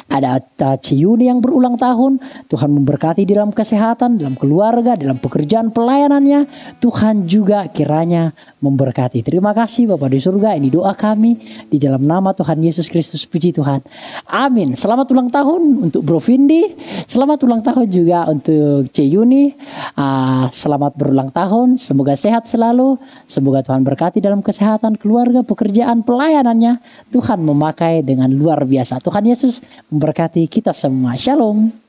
Ada Ciyuni yang berulang tahun. Tuhan memberkati dalam kesehatan, dalam keluarga, dalam pekerjaan pelayanannya. Tuhan juga kiranya memberkati. Terima kasih Bapa di surga. Ini doa kami di dalam nama Tuhan Yesus Kristus. Puji Tuhan. Amin. Selamat ulang tahun untuk Bro Vindi. Selamat ulang tahun juga untuk Ciyuni. Selamat berulang tahun. Semoga sehat selalu. Semoga Tuhan berkati dalam kesehatan, keluarga, pekerjaan, pelayanannya. Tuhan memakai dengan luar biasa. Tuhan Yesus memberkati kita semua. Shalom.